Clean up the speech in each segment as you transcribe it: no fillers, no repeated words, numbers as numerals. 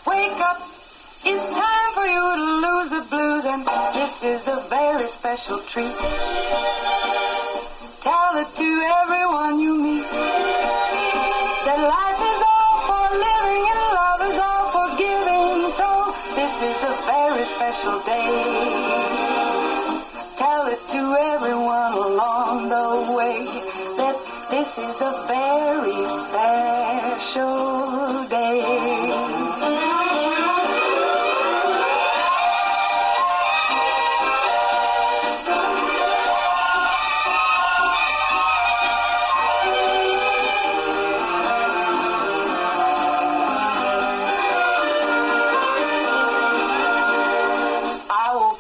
wake up. It's time for you to lose the blues, and this is a very special treat. Tell it to everyone you meet that life is all for living and love is all for giving. So this is a very special day. Tell it to everyone along the way that this is a very special day.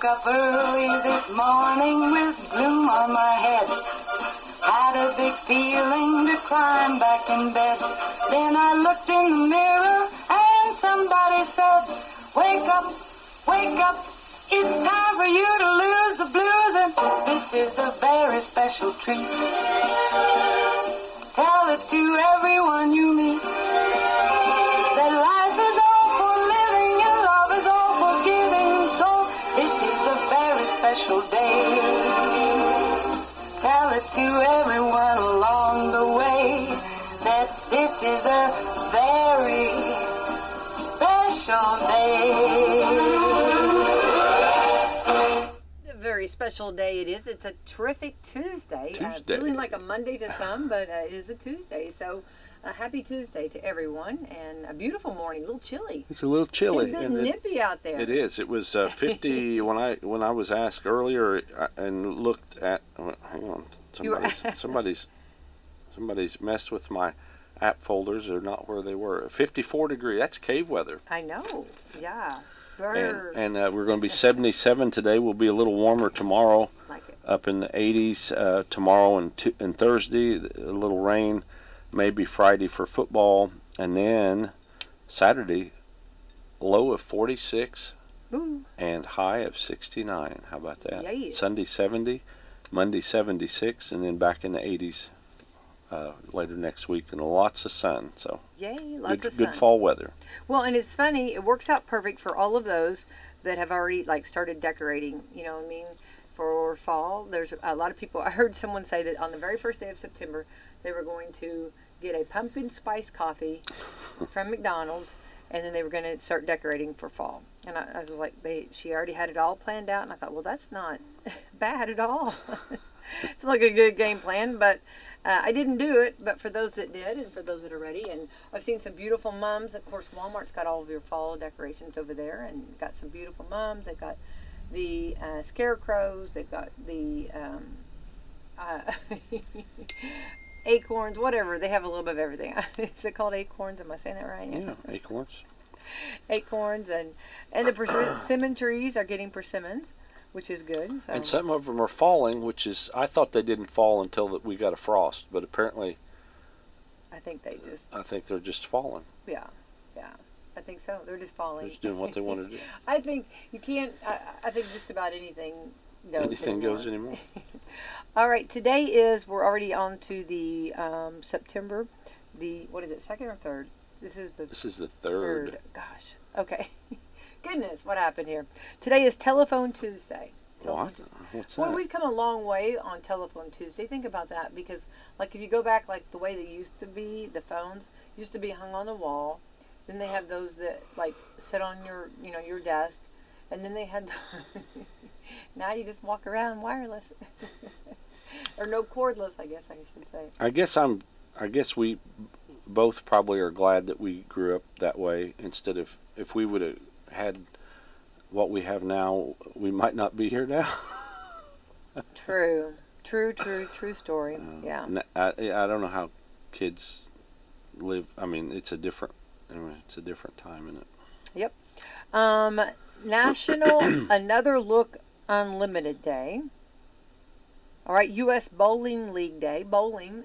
Up early this morning with gloom on my head. Had a big feeling to climb back in bed. Then I looked in the mirror and somebody said, wake up, it's time for you to lose the blues, and this is a very special treat. Tell it to everyone you meet that life is all for living and love is all for giving. So this is a very special day. Tell it to everyone along the way that this is a very special day. A very special day it is. It's a terrific Tuesday. Feeling like a Monday to some, but it is a Tuesday. So happy Tuesday to everyone, and a beautiful morning. A little chilly. It's a little chilly. It's a bit nippy out there. It is. It was 50 when I was asked earlier and looked at. Hang on, somebody's messed with my app folders. They're not where they were. 54 degree. That's cave weather. I know. Yeah. And we're going to be 77 today. We'll be a little warmer tomorrow. Like it. Up in the 80s tomorrow and Thursday. A little rain. Maybe Friday for football, and then Saturday, low of 46 and high of 69. How about that? Yes. Sunday 70, Monday 76, and then back in the 80s later next week, and lots of sun. So yay, lots of sun. Good fall weather. Well, and it's funny, it works out perfect for all of those that have already started decorating. You know what I mean? For fall, there's a lot of people. I heard someone say that on the very first day of September, they were going to get a pumpkin spice coffee from McDonald's, and then they were going to start decorating for fall. And I was like, she already had it all planned out, and I thought, well, that's not bad at all. It's like a good game plan, but I didn't do it. But for those that did, and for those that are ready, and I've seen some beautiful mums. Of course, Walmart's got all of your fall decorations over there, and got some beautiful mums. They've got the scarecrows. They've got the acorns, whatever. They have a little bit of everything. Is it called acorns? Am I saying that right? Yeah, acorns. Acorns, and the persimmon trees are getting persimmons, which is good. So. And some of them are falling, which is, I thought they didn't fall until we got a frost, but apparently I think they're just falling. Yeah. I think so. They're just falling. They're just doing what they want to do. I think you can't. I think just about anything goes. Anything goes anymore. All right. Today we're already on to the September. What is it? Second or third? This is the third. Gosh. Okay. Goodness, what happened here? Today is Telephone Tuesday. What? What's that? Well, we've come a long way on Telephone Tuesday. Think about that, because if you go back the way they used to be, the phones used to be hung on the wall. Then they have those that sit on your desk, and then they had now you just walk around wireless or no cordless, I guess I should say. I guess we both probably are glad that we grew up that way. Instead of, if we would have had what we have now, we might not be here now. True story. Yeah. I don't know how kids live. I mean, it's a different time, isn't it? Yep. National Another Look Unlimited Day. All right, U.S. Bowling League Day. Bowling.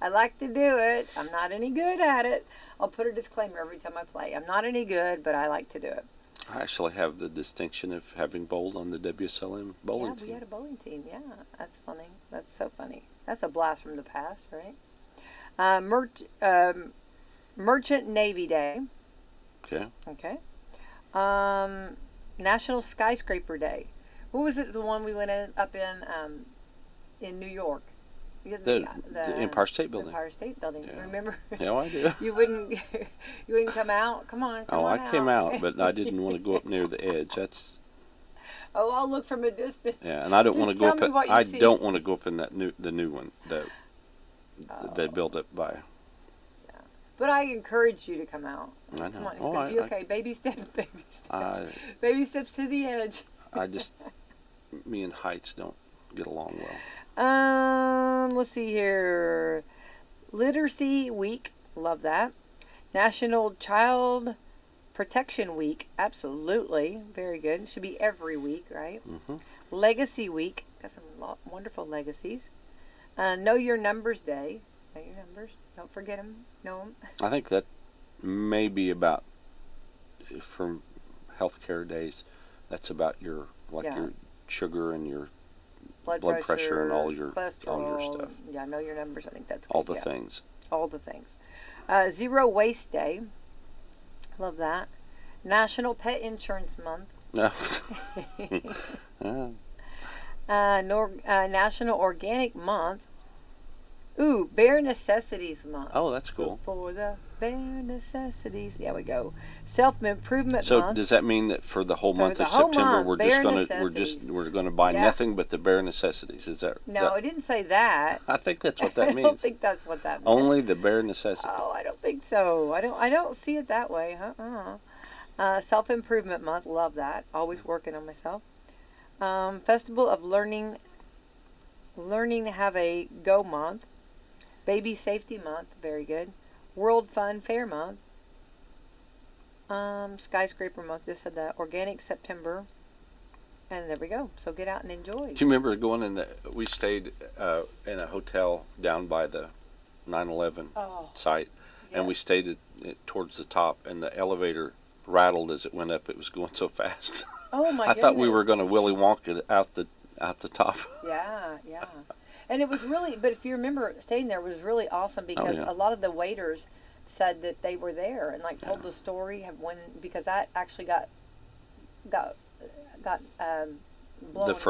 I like to do it. I'm not any good at it. I'll put a disclaimer every time I play. I'm not any good, but I like to do it. I actually have the distinction of having bowled on the Wslm bowling team. Yeah, we had a bowling team. Yeah, that's funny. That's so funny. That's a blast from the past, right? Merchant Navy Day. Okay. Okay. National Skyscraper Day. What was it? The one we went up in New York. The Empire State Building. Empire State Building. Yeah. Remember? Yeah, I do. You wouldn't come out. Come on. Oh, on I came out, but I didn't want to go up near the edge. That's. Oh, I'll look from a distance. Yeah, and I don't want to go up. I see. don't want to go up in the new one that they built up by. Yeah, but I encourage you to come out. I know. Come on, it's gonna be okay. Baby steps, baby steps, baby steps to the edge. Me and heights don't get along well. Let's see here. Literacy Week, love that. National Child Protection Week, absolutely, very good. Should be every week, right? Mm-hmm. Legacy Week, got some wonderful legacies. Know Your Numbers Day. Know your numbers. Don't forget them. Know them. I think that may be about, from healthcare days, that's about your your sugar and your blood pressure and all your stuff. Yeah, know your numbers. I think that's good. All the things. All the things. Zero Waste Day. Love that. National Pet Insurance Month. No. National Organic Month. Ooh, Bare Necessities Month. Oh, that's cool. For the bare necessities. There we go. Self-improvement month. So does that mean that for the whole month of September we're gonna buy nothing but the bare necessities? Is that? No, it didn't say that. I think that's what that means. I don't think that's what that means. Only the bare necessities. Oh, I don't think so. I don't see it that way. Self-improvement month. Love that. Always working on myself. Festival of Learning to have a go month. Baby Safety Month, very good. World Fun Fair Month. Skyscraper Month, just said that. Organic September. And there we go. So get out and enjoy. Do you remember going we stayed in a hotel down by the 9/11 site, and we stayed towards the top, and the elevator rattled as it went up. It was going so fast. Oh my I thought we were going to Willy Wonka it out the top. Yeah. And it was really, but if you remember, staying there was really awesome because a lot of the waiters said that they were there and told the story because I actually got blown.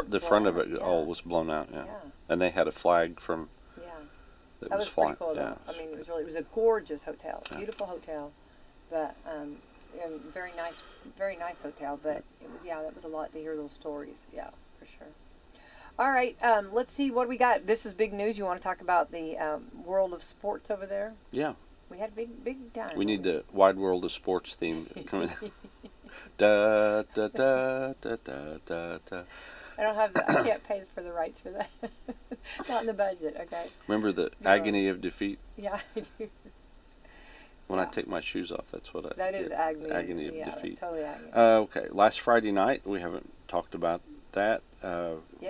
The front of it all was blown out. Yeah. And they had a flag from. Yeah. That was flying. Pretty cool. Yeah. I mean, it was a gorgeous hotel, beautiful hotel, but very nice hotel. But that was a lot to hear those stories. Yeah, for sure. All right, let's see what we got. This is big news. You want to talk about the world of sports over there? Yeah. We had big time. We need the Wide World of Sports theme coming. Da da da da da da da. I don't have I can't pay for the rights for that. Not in the budget. Okay. Remember the agony of defeat? Yeah, I do. When I take my shoes off, that's what That is agony. Agony of defeat. Totally agony. Okay, last Friday night, we haven't talked about that.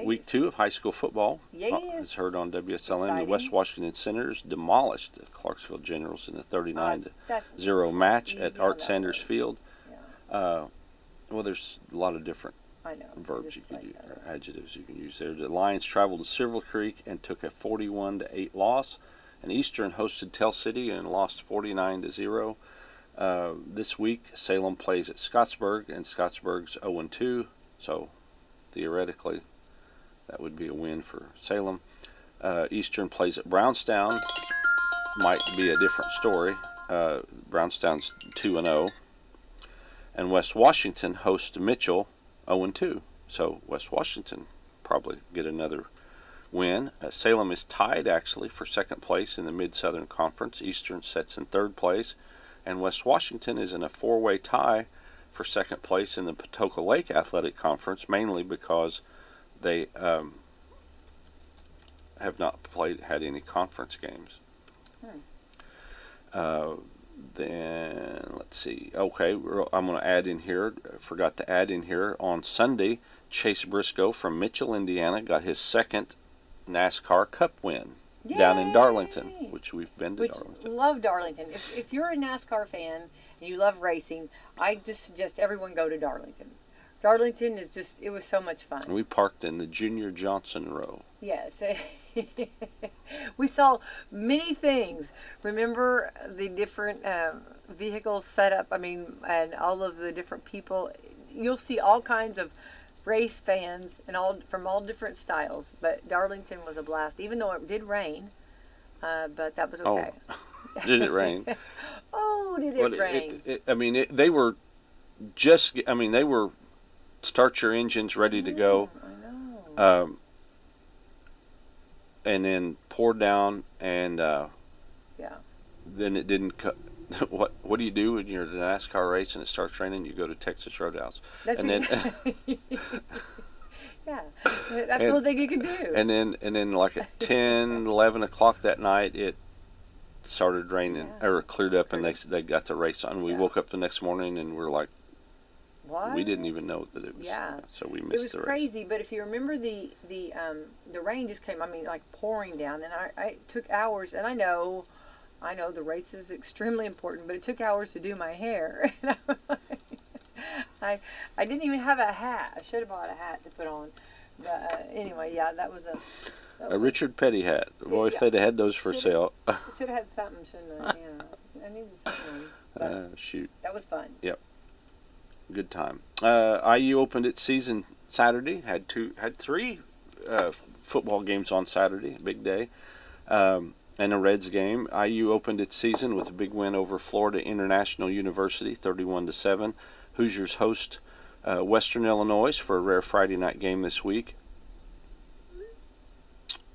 Week 2 of high school football is heard on WSLM. Exciting. The West Washington Senators demolished the Clarksville Generals in a 39-0 match at Art Sanders Field. Yeah. Well, there's a lot of different verbs you can use, or adjectives you can use there. The Lions traveled to Silver Creek and took a 41-8 loss. And Eastern hosted Tell City and lost 49-0. This week, Salem plays at Scottsburg, and Scottsburg's 0-2. So, theoretically, that would be a win for Salem. Eastern plays at Brownstown. Might be a different story. Brownstown's 2-0. And West Washington hosts Mitchell 0-2. So, West Washington probably get another win. Salem is tied actually for second place in the Mid-Southern Conference. Eastern sits in third place, and West Washington is in a 4-way tie for second place in the Patoka Lake Athletic Conference, mainly because they have not had any conference games. Then let's see. Okay, I'm going to add in here. Forgot to add in here on Sunday. Chase Briscoe from Mitchell, Indiana, got his second NASCAR Cup win. Yay! Down in Darlington, which we've been to Darlington. Love Darlington. If you're a NASCAR fan and you love racing, I just suggest everyone go to Darlington. Darlington is just, it was so much fun. And we parked in the Junior Johnson row. Yes. We saw many things. Remember the different vehicles set up, I mean, and all of the different people. You'll see all kinds of race fans and all from all different styles, but Darlington was a blast, even though it did rain, but that was okay. Oh, did it rain? Oh, did it rain? They were just, they were start your engines ready to go. I know. And then poured down, and Yeah. then it didn't cut. What do you do when you're at a NASCAR race and it starts raining? You go to Texas Roadhouse. That's and exactly. Yeah, that's the only thing you can do. And then like at 10, 11 o'clock that night, it started raining, or cleared up, and they got the race on. We woke up the next morning and we're like, what? We didn't even know that it was. Yeah. So we missed it was the race. crazy, but if you remember the rain just came, like pouring down, and I took hours, and I know the race is extremely important, but it took hours to do my hair. I didn't even have a hat. I should have bought a hat to put on. But anyway, yeah, that was a Richard Petty hat. Boy, if they'd had those for sale. Should have had something, shouldn't I? Yeah, I needed something. But shoot. That was fun. Yep. Good time. IU opened its season Saturday. Had three football games on Saturday. Big day. And a Reds game. IU opened its season with a big win over Florida International University, 31-7. Hoosiers host Western Illinois for a rare Friday night game this week.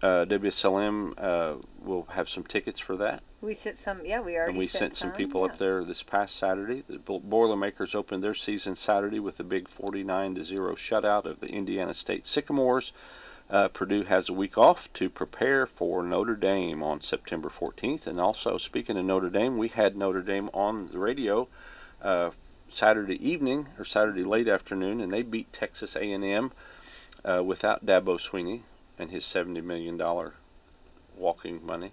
Wslm will have some tickets for that. We sent some, we already and we sent some people up there this past Saturday. The Boilermakers opened their season Saturday with a big 49-0 shutout of the Indiana State Sycamores. Purdue has a week off to prepare for Notre Dame on September 14th. And also, speaking of Notre Dame, we had Notre Dame on the radio Saturday evening, or Saturday late afternoon, and they beat Texas A&M without Dabo Swinney and his $70 million walking money.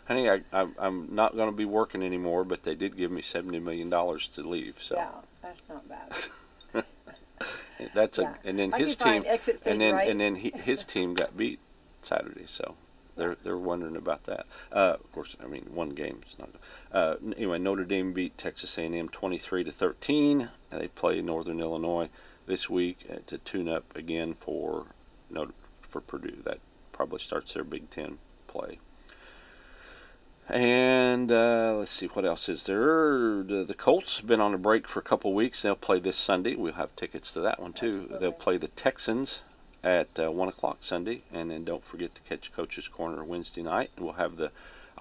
Honey, I'm not going to be working anymore, but they did give me $70 million to leave. So yeah, that's not bad. That's and then his team, and then his team got beat Saturday, so they're wondering about that. Of course, one game is not. Anyway, Notre Dame beat Texas A&M 23-13. They play Northern Illinois this week to tune up again for Purdue. That probably starts their Big Ten play. And let's see, what else is there? The Colts have been on a break for a couple weeks. They'll play this Sunday. We'll have tickets to that one too. Absolutely. They'll play the Texans at 1 o'clock Sunday, and then don't forget to catch Coach's Corner Wednesday night. And we'll have the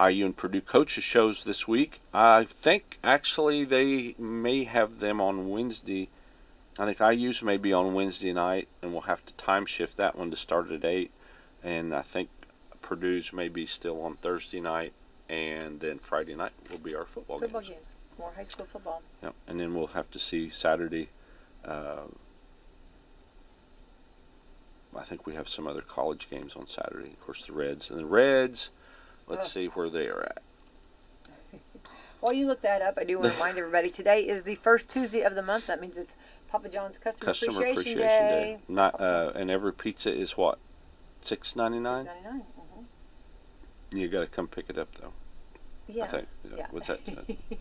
IU and Purdue coaches shows this week. I think actually they may have them on Wednesday. I think IU's may be on Wednesday night, and we'll have to time shift that one to start at 8. And I think Purdue's may be still on Thursday night, and then Friday night will be our football games. More high school football. Yep. And then we'll have to see Saturday. I think we have some other college games on Saturday. Of course, the Reds. And the Reds, let's see where they are at. While you look that up, I do want to remind everybody, today is the first Tuesday of the month. That means it's Papa John's Customer Appreciation Day. Not, and every pizza is what? $6.99? $6.99. You got to come pick it up, though. Yeah. I think. What's that?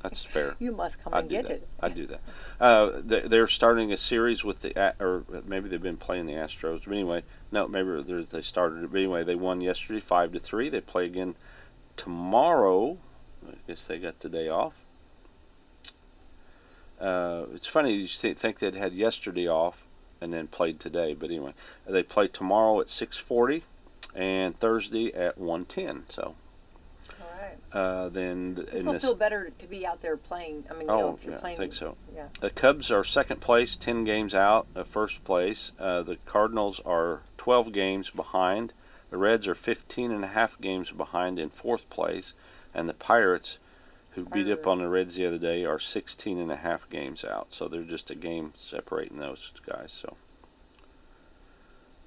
That's fair. You must come and get it. I'd do that. They're starting a series with or maybe they've been playing the Astros. But anyway, no, maybe they started it. But anyway, they won yesterday 5-3. They play again tomorrow. I guess they got the day off. It's funny, you think they'd had yesterday off and then played today. But anyway, they play tomorrow at 6:40 and Thursday at 1:10. So. Then this will feel better to be out there playing. If you're playing. I think so. Yeah. The Cubs are second place, 10 games out of first place. The Cardinals are 12 games behind. The Reds are 15.5 games behind in fourth place, and the Pirates, who beat up on the Reds the other day, are 16.5 games out. So they're just a game separating those guys. So,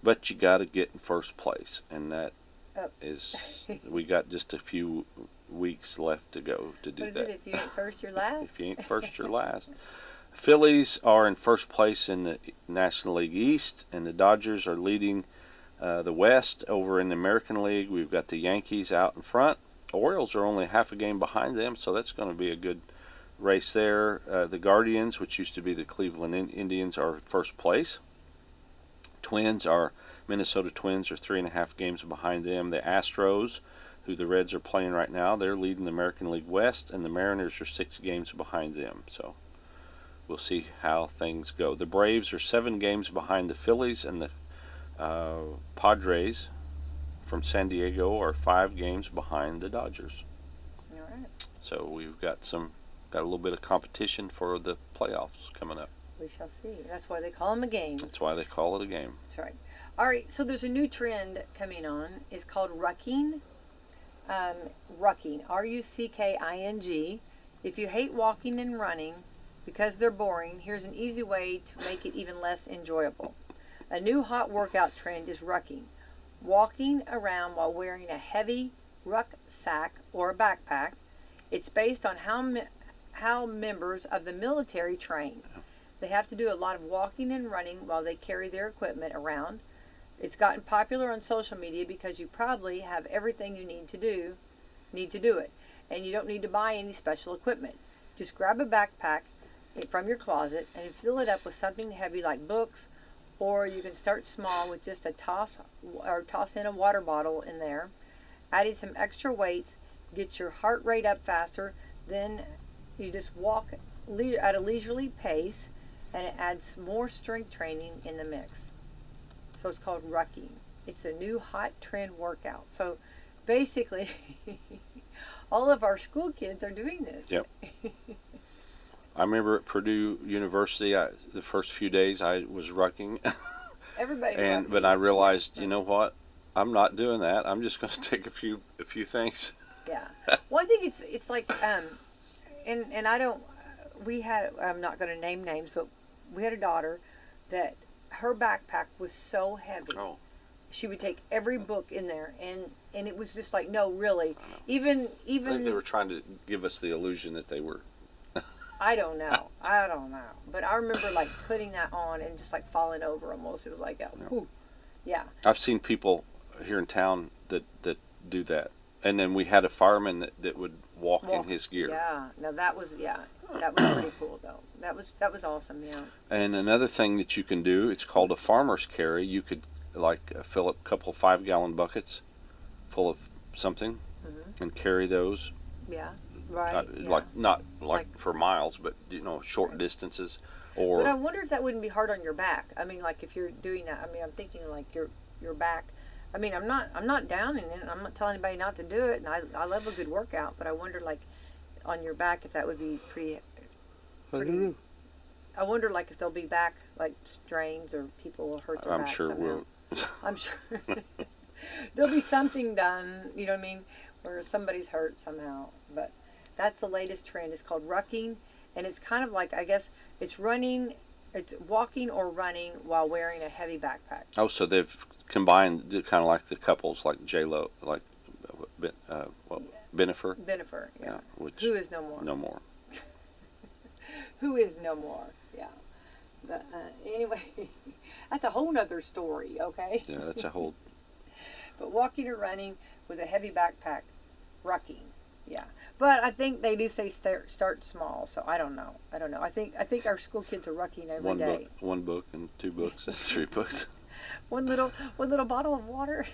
but you got to get in first place, and that is we got just a few weeks left to go to do that. If you ain't first, you're last. If you ain't first, you're last. Phillies are in first place in the National League East, and the Dodgers are leading the West. Over in the American League, we've got the Yankees out in front. Orioles are only half a game behind them, so that's going to be a good race there. The Guardians, which used to be the Cleveland Indians, are first place. Minnesota Twins are 3.5 games behind them. The Astros, who the Reds are playing right now, they're leading the American League West, and the Mariners are 6 games behind them. So we'll see how things go. The Braves are 7 games behind the Phillies, and the Padres from San Diego are 5 games behind the Dodgers. All right. So we've got a little bit of competition for the playoffs coming up. We shall see. That's why they call them a game. That's why they call it a game. That's right. All right. So there's a new trend coming on. It's called rucking. Rucking. R-U-C-K-I-N-G. If you hate walking and running because they're boring, here's an easy way to make it even less enjoyable. A new hot workout trend is rucking. Walking around while wearing a heavy rucksack or a backpack. It's based on how members of the military train. They have to do a lot of walking and running while they carry their equipment around. It's gotten popular on social media because you probably have everything you need to do it. And you don't need to buy any special equipment. Just grab a backpack from your closet and fill it up with something heavy like books, or you can start small with just toss in a water bottle in there. Adding some extra weights gets your heart rate up faster. Then you just walk at a leisurely pace, and it adds more strength training in the mix. So it's called rucking. It's a new hot trend workout. So basically, all of our school kids are doing this. Yep. I remember at Purdue University, the first few days I was rucking. Everybody. But I realized, you know what? I'm not doing that. I'm just going to take a few things. Yeah. Well, I think it's like and I don't. We had. I'm not going to name names, but we had a daughter that her backpack was so heavy. Oh. She would take every book in there, and it was just like, no, really. Even I think they were trying to give us the illusion that they were. I don't know. But I remember like putting that on and just like falling over almost. It was like, yeah. I've seen people here in town that do that, and then we had a fireman that would walk in his gear. Yeah. Now that was pretty cool though. That was awesome. Yeah. And another thing that you can do, it's called a farmer's carry. You could fill up a couple 5-gallon buckets full of something and carry those. Yeah. Right. Not for miles, but short distances. But I wonder if that wouldn't be hard on your back. I mean, like if you're doing that. I mean, I'm thinking like your back. I mean, I'm not downing it. I'm not telling anybody not to do it. And I love a good workout, but I wonder like on your back if that would be pretty. I wonder like if there'll be back like strains or people will hurt their back sure somehow. will. I'm sure there'll be something done. You know what I mean? Where somebody's hurt somehow, but. That's the latest trend. It's called rucking, and it's kind of like, I guess, it's walking or running while wearing a heavy backpack. Oh, so they've combined kind of like the couples, like J-Lo, like Benifer. Benifer, yeah. Who is no more. No more. Who is no more, yeah. But anyway, that's a whole nother story, okay? Yeah, that's a whole... But walking or running with a heavy backpack, rucking. Yeah, but I think they do say start small, so I don't know. I think our school kids are rucking every day. One book and 2 books and 3 books. one little bottle of water.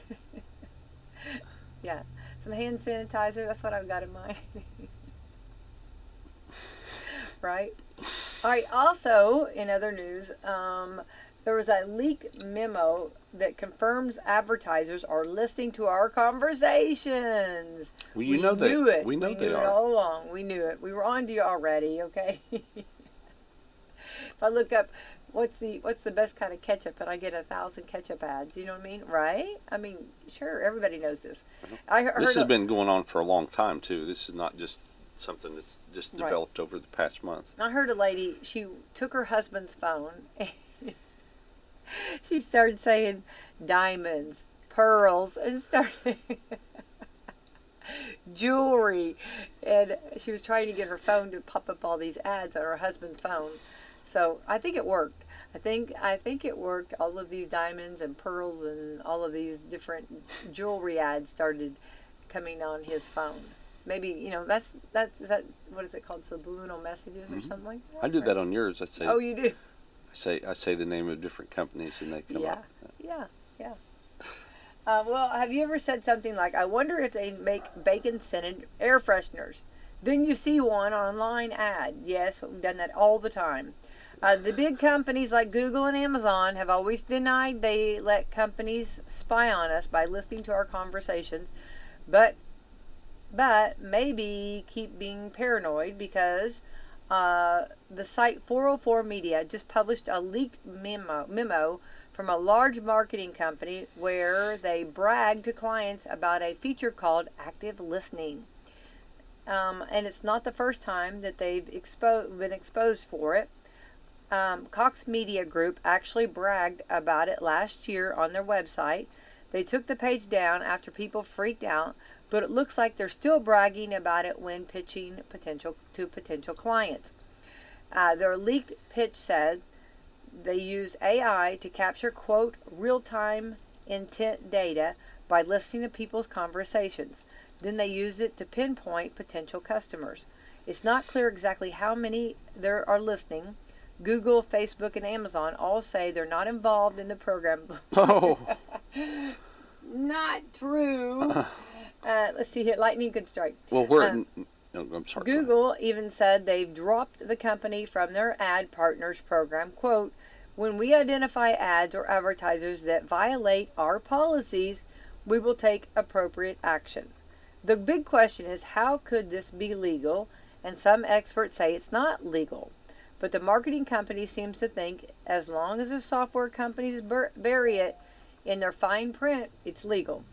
Yeah, some hand sanitizer. That's what I've got in mind. Right. All right. Also, in other news, there was a leaked memo that confirms advertisers are listening to our conversations. Well, we knew it. We know they are. All along. We knew it. We were on to you already, okay? If I look up what's the best kind of ketchup and I get 1,000 ketchup ads, you know what I mean? Right? I mean, sure, everybody knows this. This has been going on for a long time, too. This is not just something that's just developed over the past month. I heard a lady, she took her husband's phone and she started saying diamonds, pearls, and started jewelry. And she was trying to get her phone to pop up all these ads on her husband's phone. So I think it worked. I think it worked. All of these diamonds and pearls and all of these different jewelry ads started coming on his phone. Maybe that's is that what is it called? Subliminal messages or something like that? I do that on yours. I say. Oh, you do. I say the name of different companies and they come up. Yeah. Well, have you ever said something like, "I wonder if they make bacon-scented air fresheners"? Then you see one online ad. Yes, we've done that all the time. The big companies like Google and Amazon have always denied they let companies spy on us by listening to our conversations, but maybe keep being paranoid because the site 404 Media just published a leaked memo from a large marketing company where they bragged to clients about a feature called active listening. And it's not the first time that they've been exposed for it. Cox Media Group actually bragged about it last year on their website. They took the page down after people freaked out, but it looks like they're still bragging about it when pitching to potential clients. Their leaked pitch says they use AI to capture, quote, real-time intent data by listening to people's conversations. Then they use it to pinpoint potential customers. It's not clear exactly how many there are listening. Google, Facebook, and Amazon all say they're not involved in the program. Oh. Not true. Let's see here. Lightning could strike. Well, I'm sorry. Google even said they've dropped the company from their ad partners program. Quote, when we identify ads or advertisers that violate our policies, we will take appropriate action. The big question is, how could this be legal? And some experts say it's not legal. But the marketing company seems to think as long as the software companies bury it in their fine print, it's legal.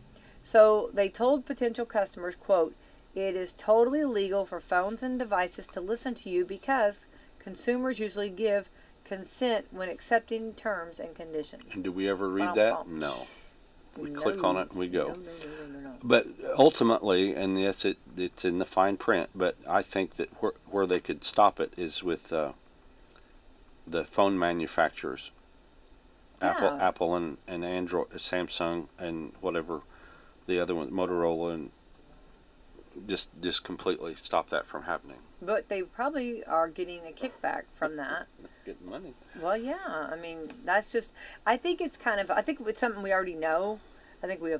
So they told potential customers, quote, it is totally legal for phones and devices to listen to you because consumers usually give consent when accepting terms and conditions. Do we ever read that? No. We click on it and we go. No. But ultimately, and yes, it's in the fine print, but I think that where they could stop it is with the phone manufacturers. Yeah. Apple and Android, Samsung and whatever the other one, Motorola, and just completely stop that from happening. But they probably are getting a kickback from that. Getting money. Well, yeah. I mean, that's just. I think it's something we already know. I think you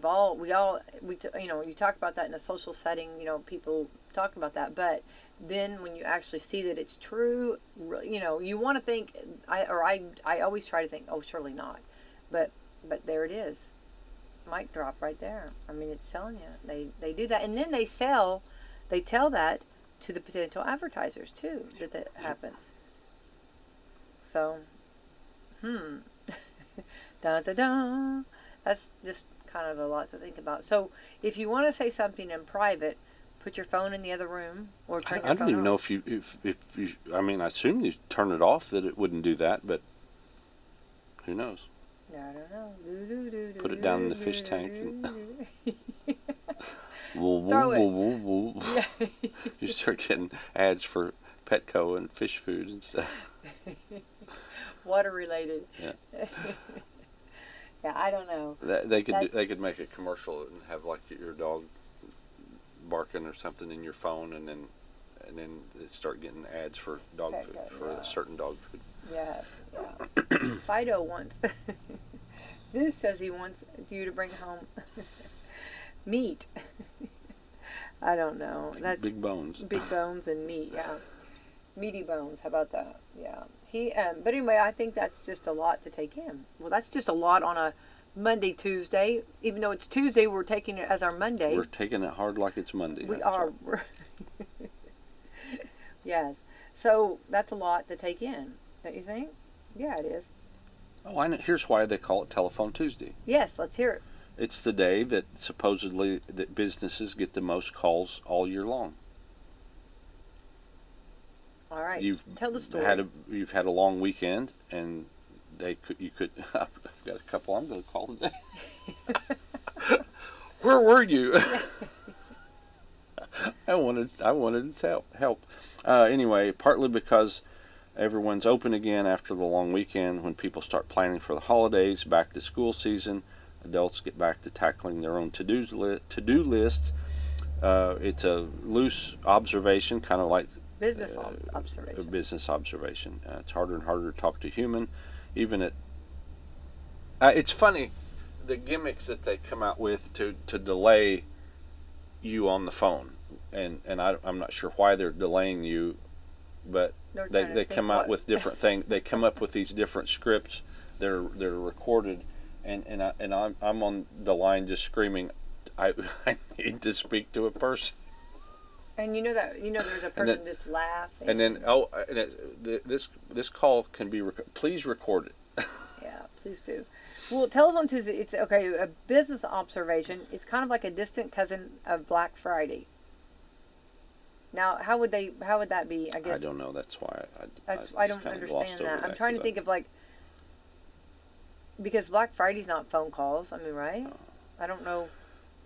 talk about that in a social setting. People talk about that, but then when you actually see that it's true, you want to think. I always try to think, oh, surely not, but there it is. Mic drop right there. I mean, it's telling you they do that, and then they tell that to the potential advertisers too that happens. So, da da da. That's just kind of a lot to think about. So, if you want to say something in private, put your phone in the other room or turn your phone off. I don't even know if you. I mean, I assume you turn it off that it wouldn't do that, but who knows? I don't know. Put it down in the fish tank. Throw it. Yeah. You start getting ads for Petco and fish food and stuff. Water related. Yeah. Yeah, I don't know. They could make a commercial and have like your dog barking or something in your phone, and then they start getting ads for dog food, for certain dog food. Yes, yeah. Fido wants. Zeus says he wants you to bring home meat. I don't know. That's big bones. Big bones and meat. Yeah, meaty bones. How about that? Yeah. But anyway, I think that's just a lot to take in. Well, that's just a lot on a Monday, Tuesday. Even though it's Tuesday, we're taking it as our Monday. We're taking it hard like it's Monday. We are. Yes. So that's a lot to take in, don't you think? Yeah, it is. Oh, I know. Here's why they call it Telephone Tuesday. Yes, let's hear it. It's the day that supposedly that businesses get the most calls all year long. All right. Tell the story. You've had a long weekend, and you could. I've got a couple I'm going to call today. Where were you? I wanted to help. Anyway, partly because Everyone's open again after the long weekend when people start planning for the holidays, back to school season. Adults get back to tackling their own to-do lists. It's a loose observation, kind of like Business a observation. business observation. It's harder and harder to talk to human, even at. It's funny, the gimmicks that they come out with to delay you on the phone, and I'm not sure why they're delaying you, but they come out with different things. They come up with these different scripts. They're recorded, and I'm on the line just screaming, I need to speak to a person. And there's a person just laughing. And then this call can be please record it. Yeah, please do. Well, Telephone Tuesday, it's okay. A business observation. It's kind of like a distant cousin of Black Friday. Now, how would that be? I guess I don't know. That's why I don't understand that. I'm trying to think of because Black Friday's not phone calls. I mean, right? I don't know.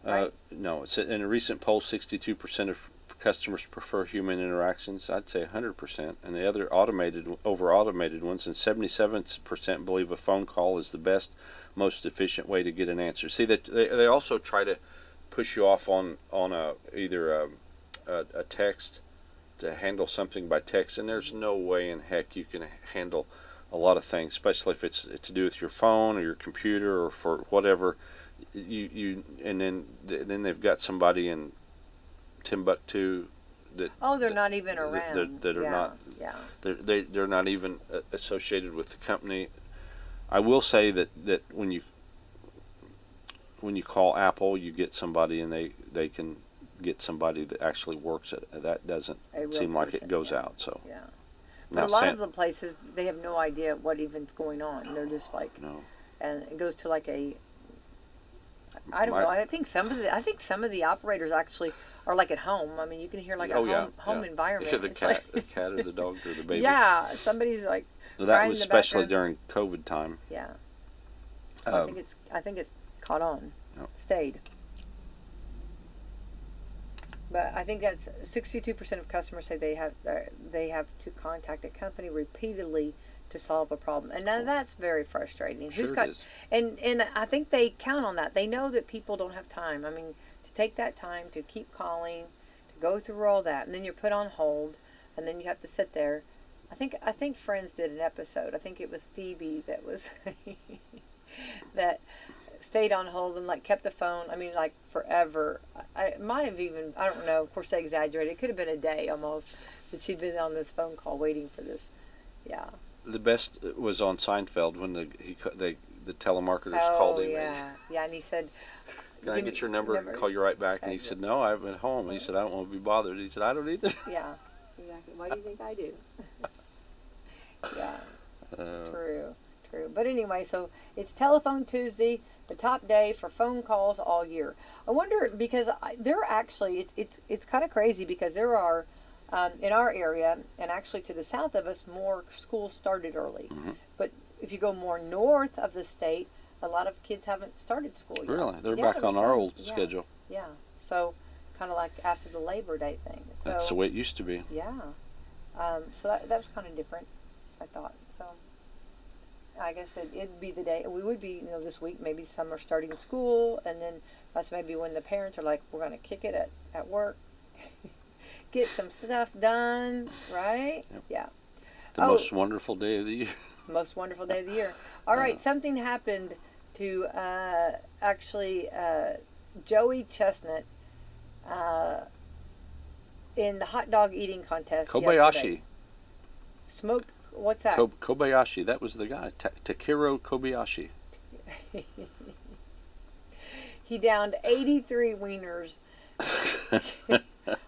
Right? No, it's in a recent poll, 62% of customers prefer human interactions. I'd say 100%, and the other automated ones, and 77% believe a phone call is the best, most efficient way to get an answer. See that they also try to push you off on either a text, to handle something by text, and there's no way in heck you can handle a lot of things, especially if it's to do with your phone or your computer or for whatever. And then they've got somebody in Timbuktu that they're not even around. That are not. Yeah. They're not even associated with the company. I will say that when you call Apple, you get somebody, and they can get somebody that actually works at it. That doesn't seem like it goes out. So yeah. But a lot of the places, they have no idea what even's going on. They're just like, no. And it goes to like I don't know. I think some of the operators actually are like at home. I mean, you can hear like a home environment. Yeah, the cat or the dog or the baby. Yeah, somebody's like. So that was especially during COVID time. Yeah. So I think it's caught on. Yep. Stayed. But I think that's 62% of customers say they have to contact a company repeatedly to solve a problem, and now that's very frustrating. Sure it is. And I think they count on that. They know that people don't have time. I mean, to take that time to keep calling, to go through all that, and then you're put on hold, and then you have to sit there. I think Friends did an episode. I think it was Phoebe that was that stayed on hold and like kept the phone. I mean, like forever. I might have even, I don't know. Of course, they exaggerated. It could have been a day almost that she'd been on this phone call waiting for this. Yeah. The best was on Seinfeld when the telemarketers called him. Yeah, and he said, "Can I get your number and call you right back?" And he said, "No, I'm at home." He said, "I don't want to be bothered." He said, "I don't either." Yeah, exactly. Why do you think I do? Yeah. True. But anyway, so it's Telephone Tuesday, the top day for phone calls all year. I wonder, because there are actually, it's kind of crazy, because there are, in our area, and actually to the south of us, more schools started early. Mm-hmm. But if you go more north of the state, a lot of kids haven't started school yet. Really? They're back on our old schedule. Yeah. So kind of like after the Labor Day thing. So, that's the way it used to be. Yeah. So that was kind of different, I thought. So I guess it'd be the day. We would be, this week, maybe some are starting school, and then that's maybe when the parents are like, we're going to kick it at work. Get some stuff done, right? Yep. Yeah. The most wonderful day of the year. Most wonderful day of the year. All right, something happened to Joey Chestnut in the hot dog eating contest Kobayashi. Yesterday. Smoked, what's that? Kobayashi, that was the guy. Takiro Kobayashi. He downed 83 wieners.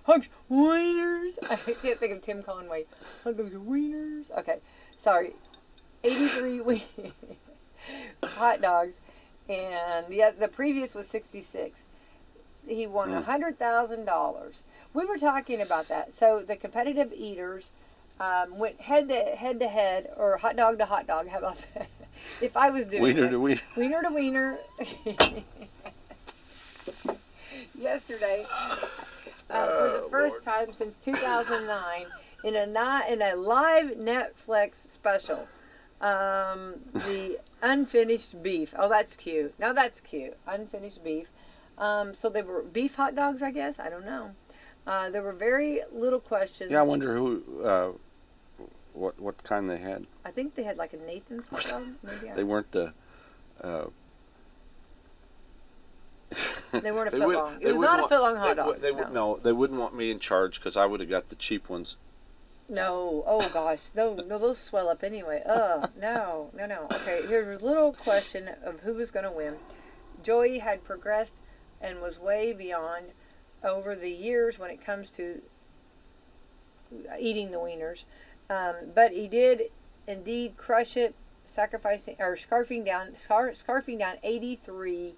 Hugs, wieners. I can't think of Tim Conway. Hugs, wieners. Okay, sorry. 83 hot dogs, and the previous was 66. He won $100,000. We were talking about that. So the competitive eaters went head to head, or hot dog to hot dog. How about that? If I was doing wiener to wiener. Wiener to wiener. Yesterday, for the first time since 2009, in a live Netflix special. The unfinished beef. Oh, that's cute. Now that's cute. Unfinished beef. So they were beef hot dogs, I guess. I don't know. There were very little questions. Yeah, I wonder what kind they had. I think they had like a Nathan's hot dog. Maybe. They weren't the. They weren't a foot long. It was not a foot long hot dog. No, they wouldn't want me in charge because I would have got the cheap ones. No. Oh gosh. No, those swell up anyway. No. Okay, here's a little question of who was going to win. Joey had progressed and was way beyond over the years when it comes to eating the wieners. But he did indeed crush it, scarfing down 83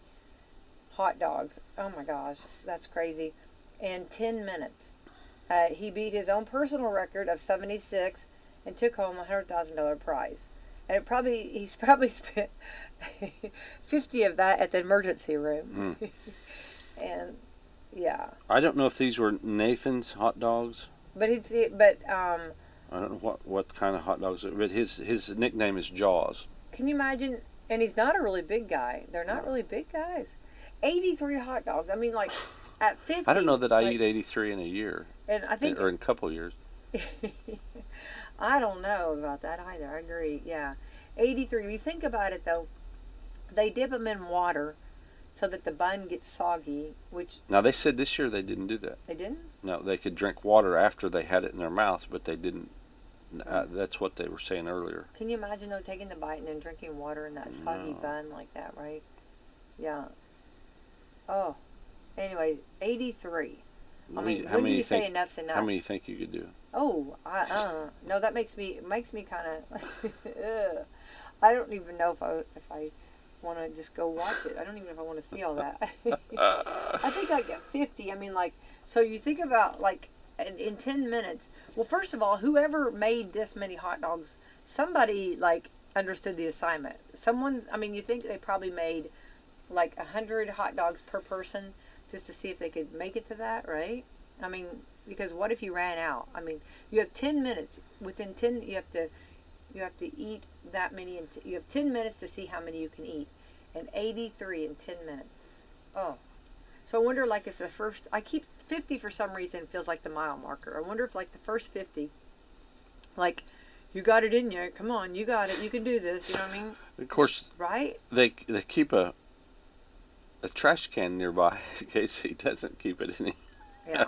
hot dogs. Oh my gosh, that's crazy. In 10 minutes. He beat his own personal record of 76 and took home a $100,000 prize. And he's probably spent 50 of that at the emergency room. And yeah. I don't know if these were Nathan's hot dogs. But I don't know what kind of hot dogs, but his nickname is Jaws. Can you imagine? And he's not a really big guy. They're not really big guys. 83 hot dogs. I mean, like at 50. I don't know that I eat 83 in a year. And I think, or in a couple of years. I don't know about that either. I agree. Yeah, 83. If you think about it, though, they dip them in water so that the bun gets soggy. Which now they said this year they didn't do that. They didn't? No, they could drink water after they had it in their mouth, but they didn't. That's what they were saying earlier. Can you imagine though taking the bite and then drinking water in that soggy bun like that, right? Yeah. Oh. Anyway, 83. I mean, when do you say enough's enough? How many do you think you could do? Oh, no, that makes me kind of. I don't even know if I want to just go watch it. I don't even know if I want to see all that. I think I get 50. I mean, like, so you think about like in 10 minutes. Well, first of all, whoever made this many hot dogs, somebody like understood the assignment. I mean, you think they probably made like 100 hot dogs per person just to see if they could make it to that, right? I mean, because what if you ran out? I mean, you have 10 minutes. Within 10, you have to eat that many. And you have 10 minutes to see how many you can eat, and 83 in 10 minutes. Oh, so I wonder, like, if the first, I keep 50 for some reason feels like the mile marker. I wonder if like the first 50, like, you got it in you. Come on, you got it. You can do this. You know what I mean? Of course. Right. They keep a trash can nearby in case he doesn't keep it in him. Yeah.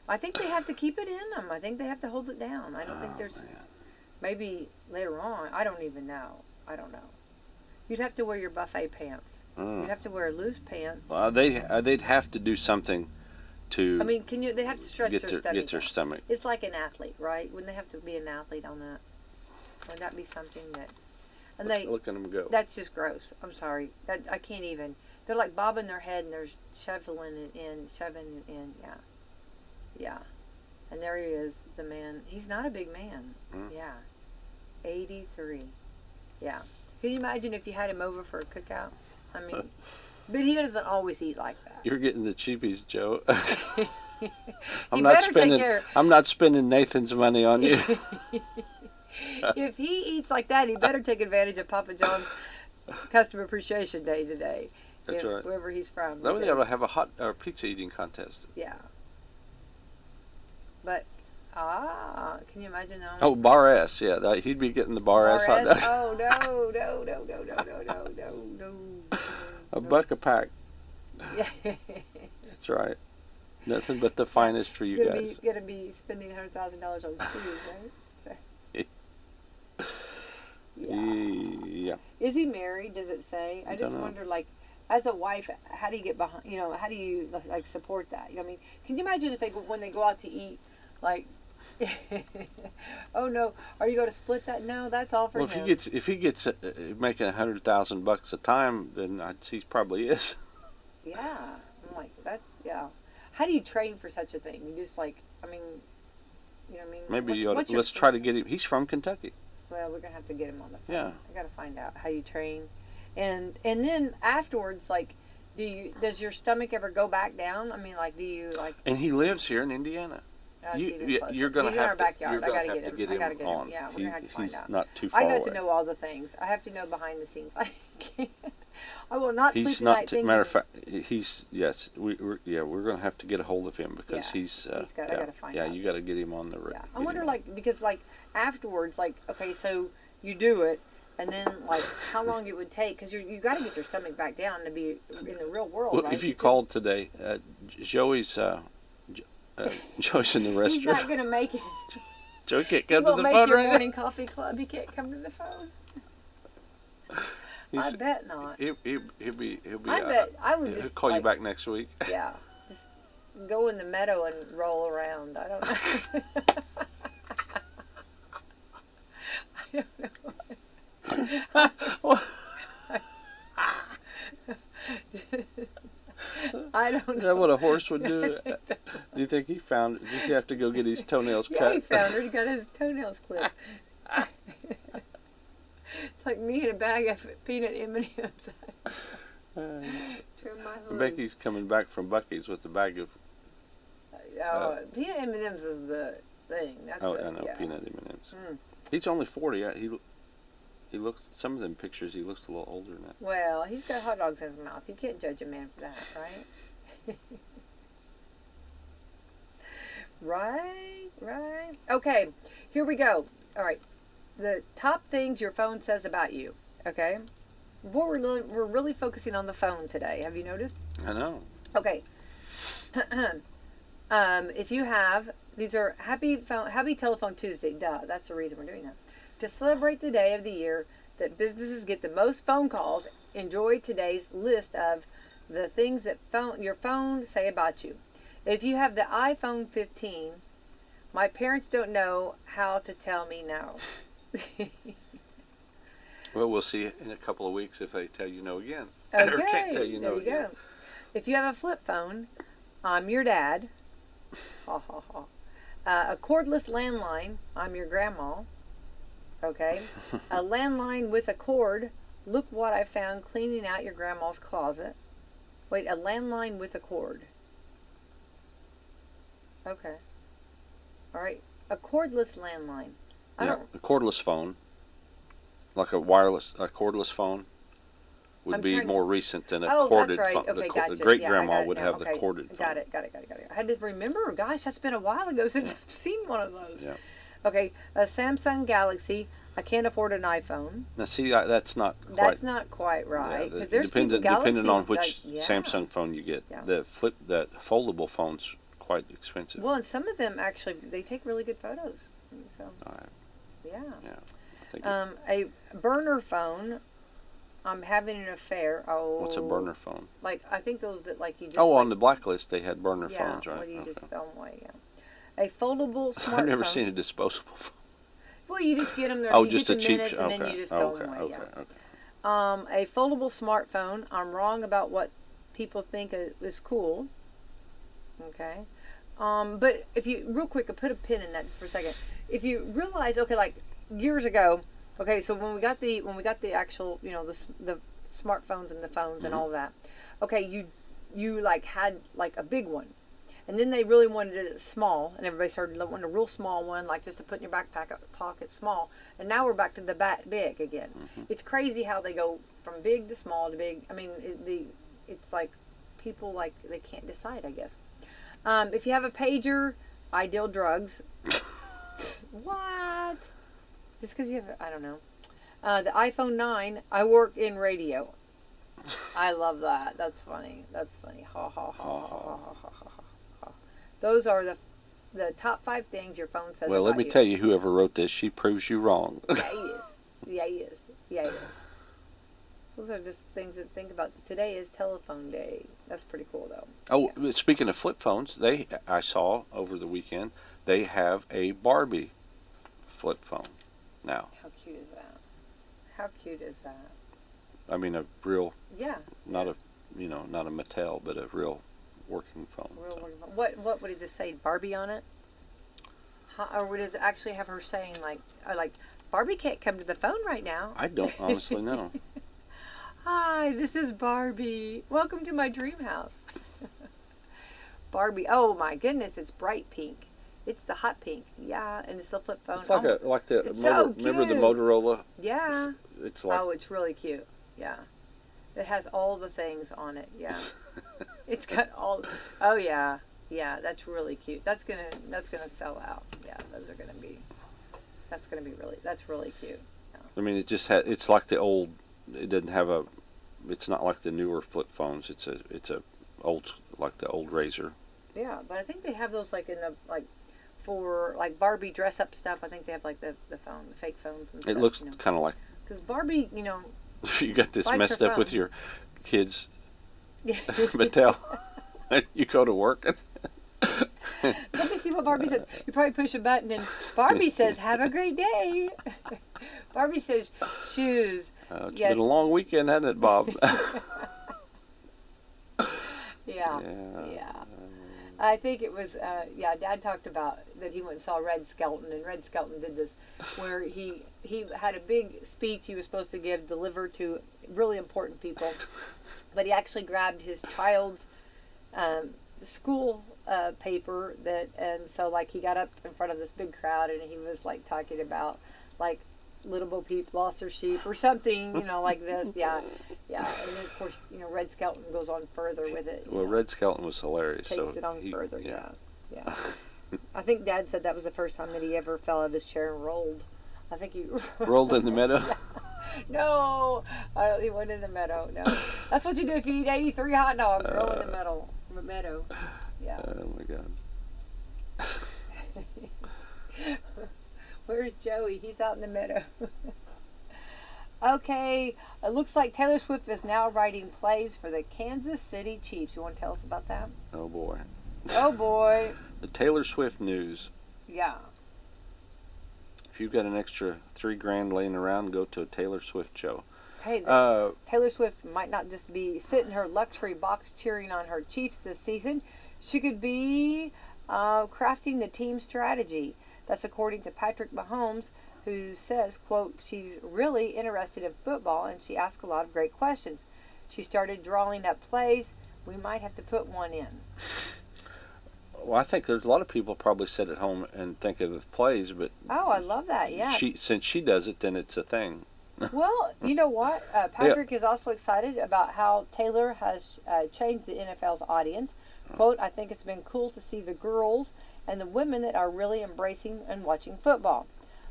I think they have to keep it in them. I think they have to hold it down. I don't think there's... Man. Maybe later on. I don't even know. I don't know. You'd have to wear your buffet pants. You'd have to wear loose pants. Well, they'd have to do something to... I mean, they'd have to stretch get their stomach. It's like an athlete, right? Wouldn't they have to be an athlete on that? Would that be something that... And look at them go. That's just gross. I'm sorry. I can't even... They're like bobbing their head and they're shoving it in. Yeah. Yeah. And there he is, the man. He's not a big man. Yeah. 83. Yeah. Can you imagine if you had him over for a cookout? I mean, but he doesn't always eat like that. You're getting the cheapies, Joe. I'm not spending Nathan's money on you. If he eats like that, he better take advantage of Papa John's Customer Appreciation Day today. That's right. Wherever he's from. Then we ought to have a hot pizza eating contest. Yeah. But can you imagine though? Oh, Bar S, yeah, he'd be getting the Bar S hot dog. Oh no. A buck a pack. Yeah. That's right. Nothing but the finest for you guys. You're gonna be spending $100,000 on shoes, right? Yeah. Is he married? Does it say? I just wonder, like, as a wife, how do you get behind? You know, how do you like support that? You know what I mean? Can you imagine if when they go out to eat, like, oh no, are you going to split that? No, that's all for him. If he gets making $100,000 a time, then he probably is. Yeah, I'm like, that's How do you train for such a thing? You just like, I mean, you know what I mean? Maybe let's try to get him. He's from Kentucky. Well, we're gonna have to get him on the phone. Yeah. I gotta find out how you train, and then afterwards, like, does your stomach ever go back down? I mean, like, do you like? And he lives here in Indiana. It's even closer. You're going He's to in our have to. backyard. You're I going gotta to have to get him I gotta get on. him. Yeah, we're gonna have to find out. He's not too far I away. got to know all the things. I have to know behind the scenes. I can't. I will not sleep tonight thinking. Matter of fact, yes. We're going to have to get a hold of him because he's. I gotta find out. Yeah, you got to get him on the. Yeah, I wonder because afterwards okay, so you do it. And then, how long it would take? Because you got to get your stomach back down to be in the real world, well, right? if you called today, Joey's Joey's in the restaurant. He's not gonna make it. Joey can't come to the phone make your right morning coffee club. He can't come to the phone. I bet not. He'll be. I bet I would He'll just call you back next week. Yeah, just go in the meadow and roll around. I don't know. I don't know. I don't know. Is that what a horse would do? Do you think he found? Did he have to go get his toenails cut? Yeah, he found her. He got his toenails clipped. It's like me in a bag of peanut M&Ms. Becky's coming back from Bucky's with a bag of. Peanut M&Ms is the thing. That's I know peanut M&Ms. Mm. He's only 40. He looks. Some of them pictures, he looks a little older than that. Well, he's got hot dogs in his mouth. You can't judge a man for that, right? Right. Okay, here we go. All right, the top things your phone says about you. Okay, we're really focusing on the phone today. Have you noticed? I know. Okay. If you have, these are happy telephone Tuesday. Duh, that's the reason we're doing that. To celebrate the day of the year that businesses get the most phone calls, enjoy today's list of the things that your phone say about you. If you have the iPhone 15, my parents don't know how to tell me no. Well, we'll see in a couple of weeks if they tell you no again. Okay, or can't tell you no again. Go. If you have a flip phone, I'm your dad. Ha ha ha. A cordless landline, I'm your grandma. Okay. A landline with a cord, look what I found cleaning out your grandma's closet. Wait, a landline with a cord. Okay. All right. A cordless landline. A cordless phone. Like a cordless phone would be more recent than a corded that's right. phone. Okay, gotcha. The great grandma would have the corded phone. Got it. I had to remember. Gosh, that's been a while ago since I've seen one of those. Yeah. Okay, a Samsung Galaxy. I can't afford an iPhone. Now, see, that's not quite. That's not quite right. Yeah, there's depending on which Samsung phone you get. Yeah. That foldable phone's quite expensive. Well, and some of them actually they take really good photos. So. All right. Yeah. Yeah. A burner phone. I'm having an affair. Oh. What's a burner phone? Like I think those that like you just. Oh, on the blacklist they had burner phones, right? Well, you just throw them away. Yeah. A foldable smartphone. I've never seen a disposable phone. Well, you just get them there. Oh, you just get a your cheap. minutes, and then you just throw them away. Okay. A foldable smartphone. I'm wrong about what people think is cool. Okay. But if you real quick, I put a pin in that just for a second. If you realize, okay, like years ago, okay, so when we got the actual, the smartphones and the phones and all of that, okay, you like had like a big one. And then they really wanted it small, and everybody started wanting a real small one, like just to put in your backpack pocket, small. And now we're back to the big again. Mm-hmm. It's crazy how they go from big to small to big. I mean, it's like people like they can't decide, I guess. If you have a pager, I deal drugs. What? Just because you have, I don't know. The iPhone 9, I work in radio. I love that. That's funny. Ha ha ha ha ha ha ha ha. Those are the top 5 things your phone says about you. Well, let me tell you, whoever wrote this, she proves you wrong. Yeah, he is. Those are just things to think about. Today is telephone day. That's pretty cool, though. Oh, yeah. Speaking of flip phones, I saw over the weekend, they have a Barbie flip phone now. How cute is that? I mean, a real... Yeah. Not a Mattel, but a real... working phone. What would it just say? Barbie on it? Or would it actually have her saying like Barbie can't come to the phone right now? I don't honestly know. Hi, this is Barbie. Welcome to my dream house. Barbie. Oh my goodness, it's bright pink. It's the hot pink. Yeah, and it's the flip phone. It's like it's so remember the cute. Motorola? Yeah. It's like. Oh, it's really cute. Yeah. It has all the things on it. Yeah. It's got all. Oh yeah. Yeah, that's really cute. That's gonna sell out. Yeah, those are gonna be. That's gonna be really. That's really cute. Yeah. I mean, it just it's like the old. It doesn't have a. It's not like the newer flip phones. It's a old, like the old Razor. Yeah, but I think they have those like in the like for like Barbie dress up stuff. I think they have like the fake phones and stuff. It looks kind of like. Because Barbie, You got this messed up with your kids. Yeah. Mattel. You go to work. Let me see what Barbie says. You probably push a button and Barbie says, "Have a great day." Barbie says, "Shoes." It's yes. been a long weekend, hasn't it, Bob? Yeah. I think it was, Dad talked about that he went and saw Red Skelton, and Red Skelton did this where he had a big speech he was supposed to deliver to really important people, but he actually grabbed his child's school paper and so like he got up in front of this big crowd and he was like talking about like Little Bo Peep lost her sheep or something, like this. Yeah. And then of course, Red Skelton goes on further with it. Well, Red Skelton was hilarious. Takes it on further, yeah. I think Dad said that was the first time that he ever fell out of his chair and rolled. I think he rolled in the meadow. Yeah. No, he went in the meadow. No, that's what you do if you eat 83 hot dogs. Roll in the meadow. Yeah. Oh my God. Where's Joey? He's out in the meadow. Okay, it looks like Taylor Swift is now writing plays for the Kansas City Chiefs. You want to tell us about that? Oh boy. Oh boy. The Taylor Swift news. Yeah. If you've got an extra $3,000 laying around, go to a Taylor Swift show. Hey, Taylor Swift might not just be sitting in her luxury box cheering on her Chiefs this season. She could be crafting the team strategy. That's according to Patrick Mahomes, who says, quote, she's really interested in football and she asks a lot of great questions. She started drawing up plays. We might have to put one in. Well, I think there's a lot of people probably sit at home and think of plays, but oh, I love that. Yeah. Since she does it, then it's a thing. Well, you know what? Patrick is also excited about how Taylor has changed the NFL's audience. Quote, I think it's been cool to see the girls and the women that are really embracing and watching football.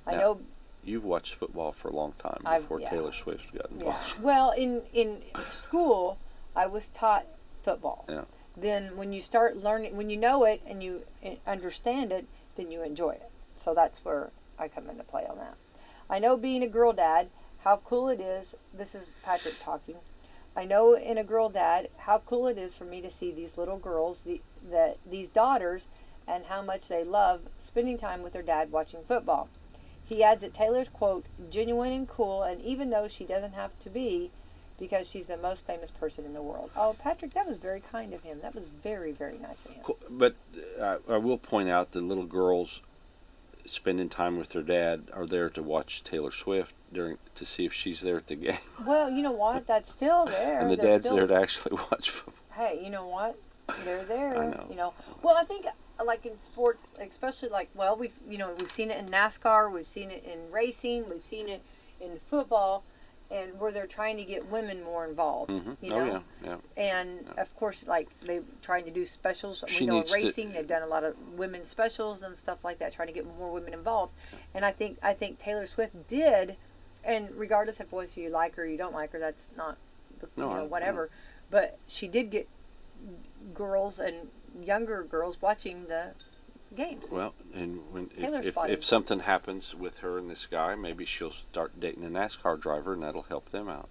I know you've watched football for a long time before Taylor Swift got involved. Yeah. Well, in school, I was taught football. Yeah. Then when you start learning, when you know it and you understand it, then you enjoy it. So that's where I come into play on that. I know being a girl dad, how cool it is. This is Patrick talking. I know in a girl dad how cool it is for me to see these little girls, these daughters, and how much they love spending time with their dad watching football. He adds that Taylor's, quote, genuine and cool, and even though she doesn't have to be, because she's the most famous person in the world. Oh, Patrick, that was very kind of him. That was very, very nice of him. Cool. But I will point out the little girls spending time with their dad are there to watch Taylor Swift to see if she's there at the game. Well, you know what? That's still there. And the dad's there to actually watch football. Hey, you know what? They're there. I know. Well, I think like in sports, especially we've seen it in NASCAR, we've seen it in racing, we've seen it in football, and where they're trying to get women more involved. Mm-hmm. Yeah. And of course, like they're trying to do specials. We know in racing, they've done a lot of women's specials and stuff like that, trying to get more women involved. And I think Taylor Swift did, and regardless of whether you like her or you don't like her, that's not whatever. No. But she did get girls and younger girls watching the games. Well, and if something happens with her and this guy, maybe she'll start dating a NASCAR driver, and that'll help them out.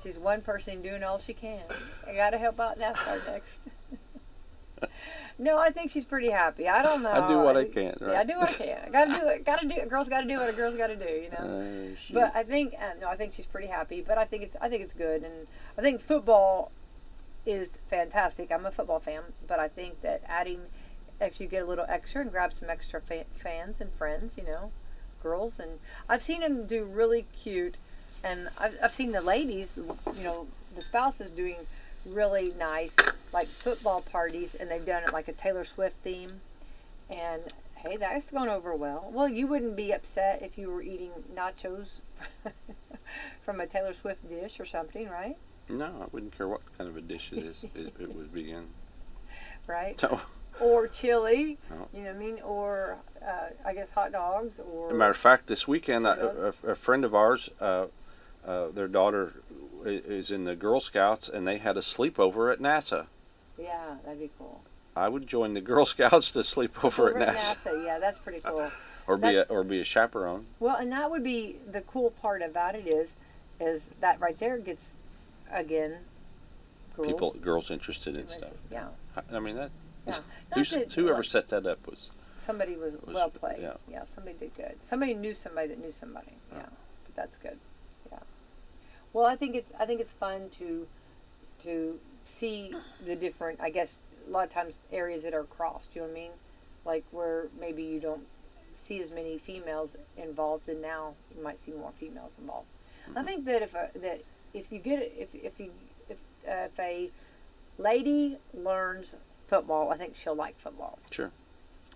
She's one person doing all she can. I got to help out NASCAR next. No, I think she's pretty happy. I don't know. I do what I can, right? Yeah, I do what I can. I gotta do it. A girl's gotta do what a girl's gotta do, But I think I think she's pretty happy. But I think it's good, and I think football is fantastic. I'm a football fan, but I think that if you get a little extra and grab some extra fans and friends, girls, and I've seen them do really cute, and I've seen the ladies, the spouses doing really nice, like football parties, and they've done it like a Taylor Swift theme. And hey, that's gone over well. Well, you wouldn't be upset if you were eating nachos from a Taylor Swift dish or something, right? No, I wouldn't care what kind of a dish it would be in. Right? No. Or chili, No. you know what I mean? Or I guess hot dogs. Or As a matter of fact, this weekend, hot dogs. a friend of ours, their daughter is in the Girl Scouts, and they had a sleepover at NASA. Yeah, that'd be cool. I would join the Girl Scouts to sleep over at NASA. Yeah, that's pretty cool. Or be a chaperone. Well, and that would be the cool part about it is that right there gets again girls interested in stuff. Yeah. I mean that. Yeah. Whoever set that up was. Somebody was well played. Yeah. Somebody did good. Somebody knew somebody that knew somebody. Yeah. But that's good. Yeah. Well, I think it's fun to see the different, I guess, a lot of times areas that are crossed, you know what I mean? Like where maybe you don't see as many females involved, and now you might see more females involved. Mm-hmm. I think that if a lady learns football, I think she'll like football. Sure.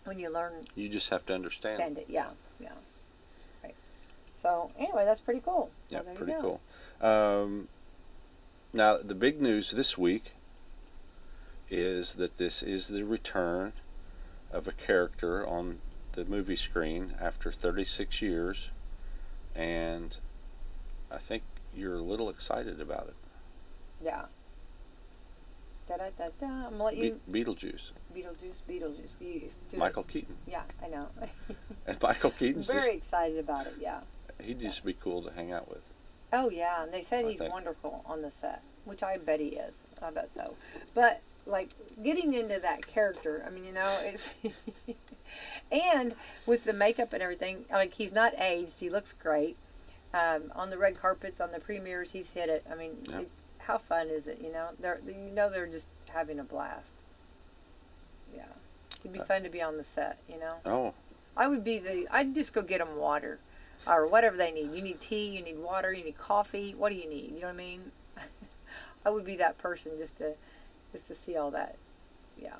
When you learn, you just have to understand it. Yeah. Right. So anyway, that's pretty cool. Yeah, well, pretty cool. Now the big news this week is that this is the return of a character on the movie screen after 36 years, and I think you're a little excited about it. Yeah. Da-da-da-da. I'm going to let you... Beetlejuice. Michael Keaton. Yeah, I know. And Michael Keaton's very excited about it, yeah. He'd just be cool to hang out with. Oh, yeah, and they said he's wonderful on the set, which I bet he is. I bet so. But, like, getting into that character, I mean, you know, it's... and with the makeup and everything, like, he's not aged. He looks great. On the red carpets, on the premieres, he's hit it. I mean, it's, how fun is it, you know? They're just having a blast. Yeah. It'd be fun to be on the set, you know? Oh. I'd just go get them water or whatever they need. You need tea, you need water, you need coffee. What do you need? You know what I mean? I would be that person just to see all that. Yeah.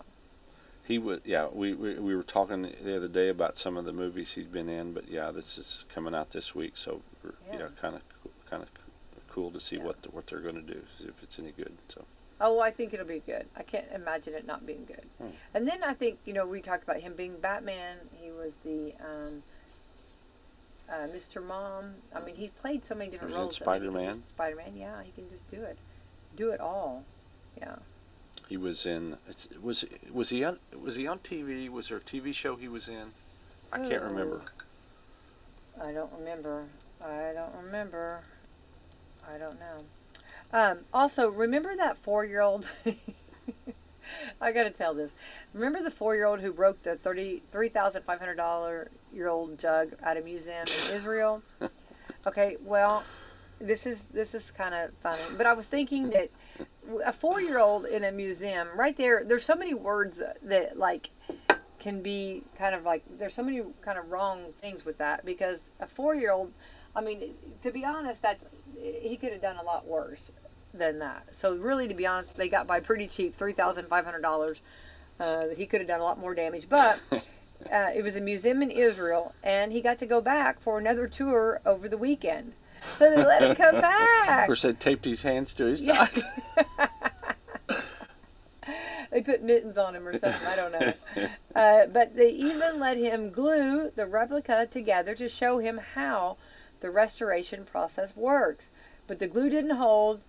He would, yeah. We were talking the other day about some of the movies he's been in, but yeah, this is coming out this week, so you know, kind of cool to see what they're going to do, see if it's any good. So. Oh, I think it'll be good. I can't imagine it not being good. And then I think, you know, we talked about him being Batman. He was the Mr. Mom. I mean, he's played so many different roles. Spider-Man. Spider-Man, yeah, he can just do it all. Yeah. He was in. Was he on TV? Was there a TV show he was in? I can't remember. I don't know. Also, remember that 4-year-old? I gotta tell this. Remember the 4-year-old who broke the $3,500 jug at a museum in Israel? Okay, well, this is kind of funny. But I was thinking that a 4-year-old in a museum, right there, there's so many words that like can be kind of like, there's so many kind of wrong things with that, because a 4-year-old, I mean, to be honest, he could have done a lot worse than that. So really, to be honest, they got by pretty cheap, $3,500. He could have done a lot more damage, but it was a museum in Israel, and he got to go back for another tour over the weekend. So they let him come back. Of course, they taped his hands to his side. They put mittens on him or something. I don't know. But they even let him glue the replica together to show him how the restoration process works. But the glue didn't hold.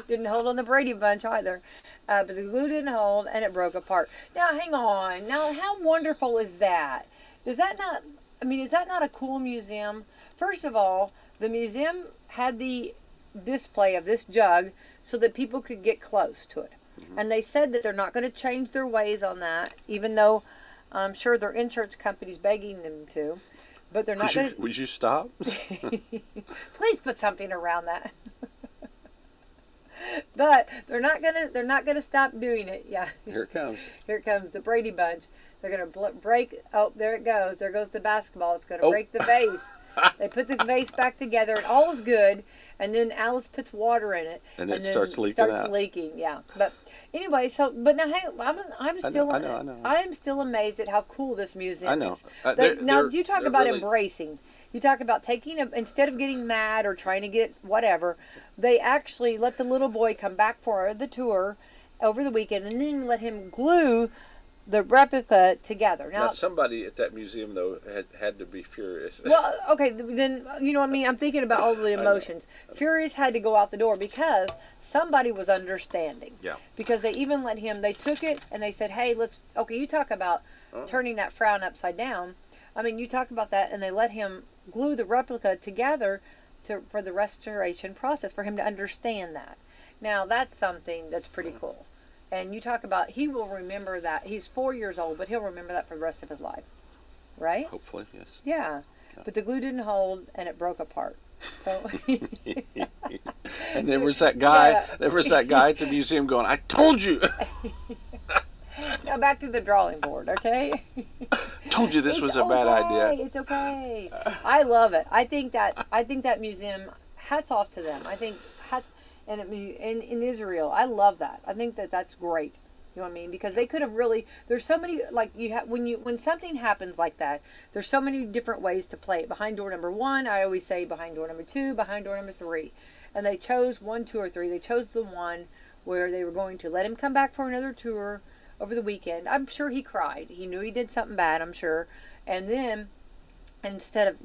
Didn't hold on the Brady Bunch either. But the glue didn't hold, and it broke apart. Now, hang on. Now, how wonderful is that? Is that not a cool museum? First of all, the museum had the display of this jug so that people could get close to it. Mm-hmm. And they said that they're not going to change their ways on that, even though I'm sure their insurance company's begging them to. But they're not going to... Would you stop? Please put something around that. But they're not gonna stop doing it. Yeah. Here it comes. Here it comes, the Brady Bunch. They're gonna break. Oh, there it goes. There goes the basketball. It's gonna break the vase. They put the vase back together, and all's good. and then Alice puts water in it, And it then starts leaking starts out. leaking. Yeah, but anyway, so but now hang, I'm still I know. I'm still amazed at how cool this museum I know. is. Now, They're you talk they're about really, embracing. You talk about taking instead of getting mad or trying to get whatever, they actually let the little boy come back for the tour over the weekend, and then let him glue the replica together. now somebody at that museum though had to be furious. Well, okay, then you know what I mean. I'm thinking about all the emotions. Furious had to go out the door because somebody was understanding. Yeah. Because they even let him. They took it and they said, "Hey, let's." Okay, you talk about turning that frown upside down. I mean, you talk about that, and they let him glue the replica together for the restoration process for him to understand that. Now that's something that's pretty cool. And you talk about he will remember that. He's 4 years old, but he'll remember that for the rest of his life, right? Hopefully, yes. Yeah. But the glue didn't hold, and it broke apart. So. And there was that guy. Yeah. There was that guy at the museum going, "I told you." Now back to the drawing board, okay? Told you this was a bad idea. It's okay. I love it. I think that museum. Hats off to them. I think in Israel. I love that. I think that's great. You know what I mean? Because they could have really. There's so many when something happens like that. There's so many different ways to play it. Behind door number 1, I always say behind door number 2, behind door number 3, and they chose 1, 2, or 3. They chose the one where they were going to let him come back for another tour over the weekend. I'm sure he cried. He knew he did something bad. I'm sure, and then.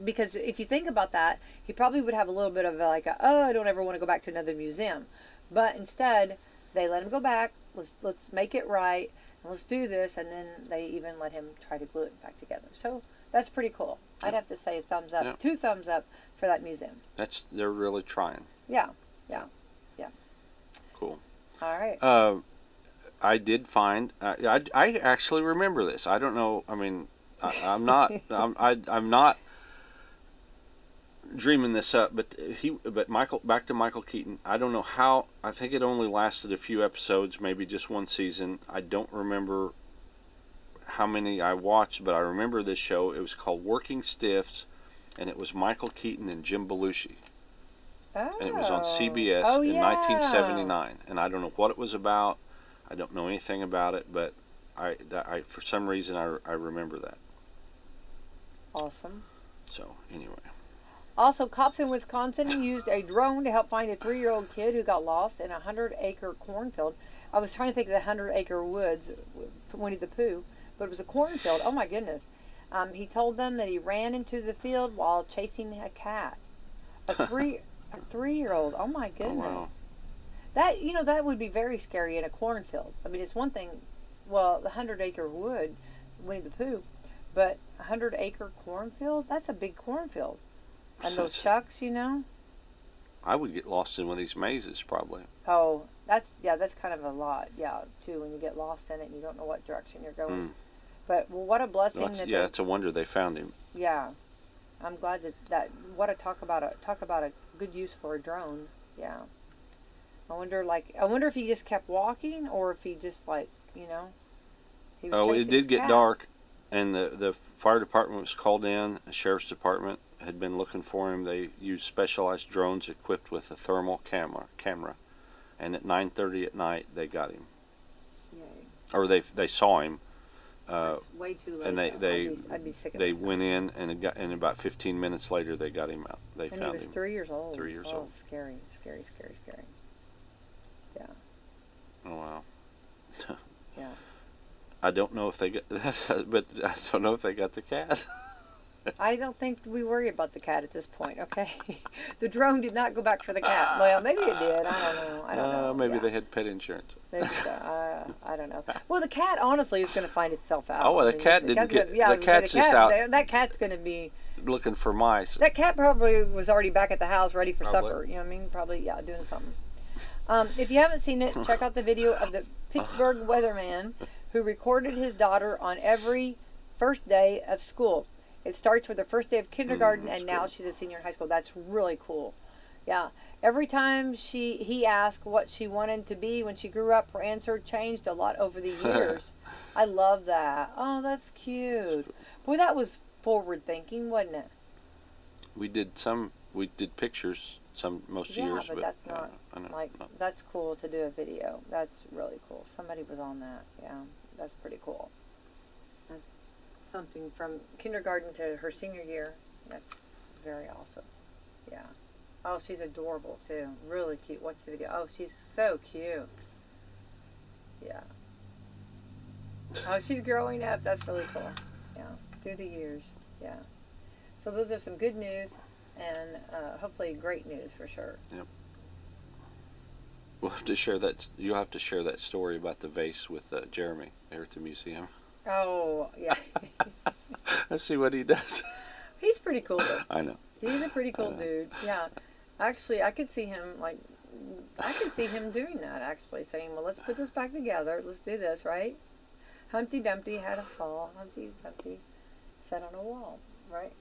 Because if you think about that, he probably would have a little bit of I don't ever want to go back to another museum. But instead, they let him go back. Let's make it right, and let's do this. And then they even let him try to glue it back together. So that's pretty cool. I'd have to say a thumbs up, 2 thumbs up for that museum. They're really trying. Yeah. Cool. All right. I did find. I actually remember this. I don't know. I mean. I'm not. I'm not dreaming this up. But Michael. Back to Michael Keaton. I don't know how. I think it only lasted a few episodes, maybe just one season. I don't remember how many I watched, but I remember this show. It was called Working Stiffs, and it was Michael Keaton and Jim Belushi. Oh. And it was on CBS in 1979. And I don't know what it was about. I don't know anything about it, but I for some reason I remember that. Awesome. So anyway. Also, cops in Wisconsin used a drone to help find a 3-year-old kid who got lost in a 100-acre cornfield. I was trying to think of the 100-acre woods, Winnie the Pooh, but it was a cornfield. Oh my goodness. He told them that he ran into the field while chasing a cat. A 3-year-old. Oh my goodness. Oh, wow. That would be very scary in a cornfield. I mean, it's one thing. Well, the 100-acre wood, Winnie the Pooh, but 100-acre cornfield, that's a big cornfield. And those shucks, I would get lost in one of these mazes probably. Oh, that's kind of a lot, too, when you get lost in it and you don't know what direction you're going. But what a blessing it's a wonder they found him. Yeah. I'm glad that what a talk about a good use for a drone. Yeah. I wonder if he just kept walking or if he just he was it did get dark, and the fire department was called in. The sheriff's department had been looking for him. They used specialized drones equipped with a thermal camera, and at 9:30 at night they got him. Yay. Or they saw him. That's way too late. And I'd be sick of they went in, and about 15 minutes later they got him out. They found him. And he was 3 years old. 3 years old. Scary. Yeah. Oh wow. Yeah. I don't know if they got, but I don't know if they got the cat. I don't think we worry about the cat at this point. Okay. The drone did not go back for the cat. Well, maybe it did. I don't know. Maybe they had pet insurance. Maybe so. I don't know. Well, the cat honestly is going to find itself out. Oh, well, the cat didn't get. The cat's just out. That cat's going to be looking for mice. That cat probably was already back at the house ready for Probably. supper. You know what I mean? Probably, doing something. If you haven't seen it, check out the video of the Pittsburgh weatherman who recorded his daughter on every first day of school. It starts with her first day of kindergarten, and now she's a senior in high school. That's really cool. Yeah. Every time he asked what she wanted to be when she grew up, her answer changed a lot over the years. I love that. Oh, that's cute. Boy, that was forward thinking, wasn't it? We did pictures most Yeah, years. but that's not I know, like no. that's cool to do a video. That's really cool. Somebody was on that. Yeah, that's pretty cool. That's something from kindergarten to her senior year. That's very awesome. Yeah. Oh, she's adorable too. Really cute. What's the video? Oh, she's so cute. Yeah. Oh, she's growing up. That's really cool. Yeah. Through the years. Yeah. So those are some good news, and hopefully great news for sure. Yep. We'll have to share that. You'll have to share that story about the vase with Jeremy there at the museum. Oh, yeah. Let's see what he does. He's pretty cool though. I know. He's a pretty cool dude. Yeah. Actually, I could see him doing that actually, saying, "Well, let's put this back together. Let's do this, right?" Humpty Dumpty had a fall. Humpty Dumpty sat on a wall, right?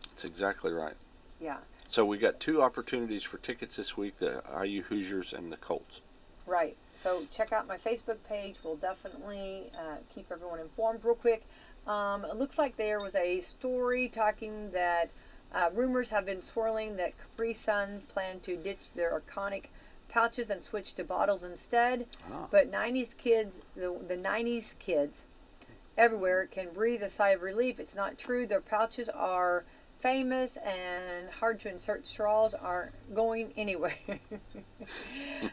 That's exactly right. Yeah. So we got 2 opportunities for tickets this week: the IU Hoosiers and the Colts. Right. So check out my Facebook page. We'll definitely keep everyone informed. Real quick, it looks like there was a story talking that rumors have been swirling that Capri Sun plan to ditch their iconic pouches and switch to bottles instead. Ah. But 90s kids, the 90s kids everywhere can breathe a sigh of relief. It's not true. Their pouches are famous and hard to insert straws aren't going anywhere.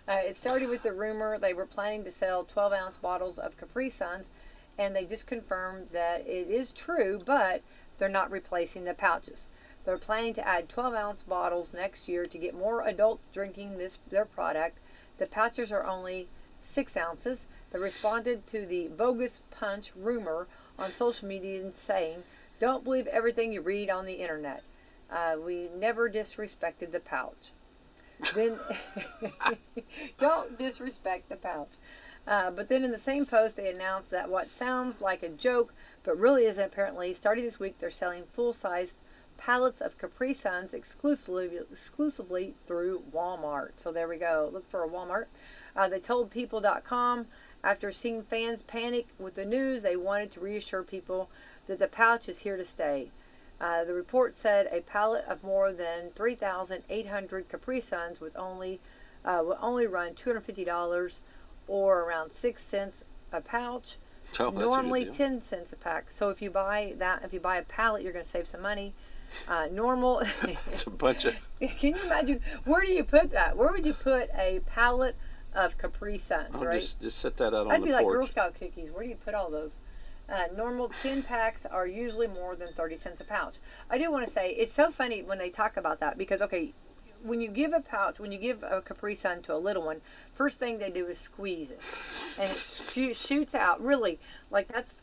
It started with the rumor they were planning to sell 12-ounce bottles of Capri Suns, and they just confirmed that it is true, but they're not replacing the pouches. They're planning to add 12-ounce bottles next year to get more adults drinking their product. The pouches are only 6 ounces. They responded to the bogus punch rumor on social media saying, "Don't believe everything you read on the internet. We never disrespected the pouch." Then, don't disrespect the pouch. But then in the same post, they announced that what sounds like a joke, but really isn't apparently, starting this week, they're selling full-sized pallets of Capri Suns exclusively through Walmart. So there we go. Look for a Walmart. They told People.com after seeing fans panic with the news, they wanted to reassure people that the pouch is here to stay. The report said a pallet of more than 3,800 Capri Suns will only run $250 or around 6 cents a pouch. Oh, Normally 10 cents a pack. So if you buy a pallet, you're going to save some money. Normal. It's a bunch of. Can you imagine? Where do you put that? Where would you put a pallet of Capri Suns? Right? Just set that out on the porch. That'd be like Girl Scout cookies. Where do you put all those? Normal 10 packs are usually more than 30 cents a pouch. I do want to say, it's so funny when they talk about that because, okay, when you give a Capri Sun to a little one, first thing they do is squeeze it. And it shoots out. Really, like that's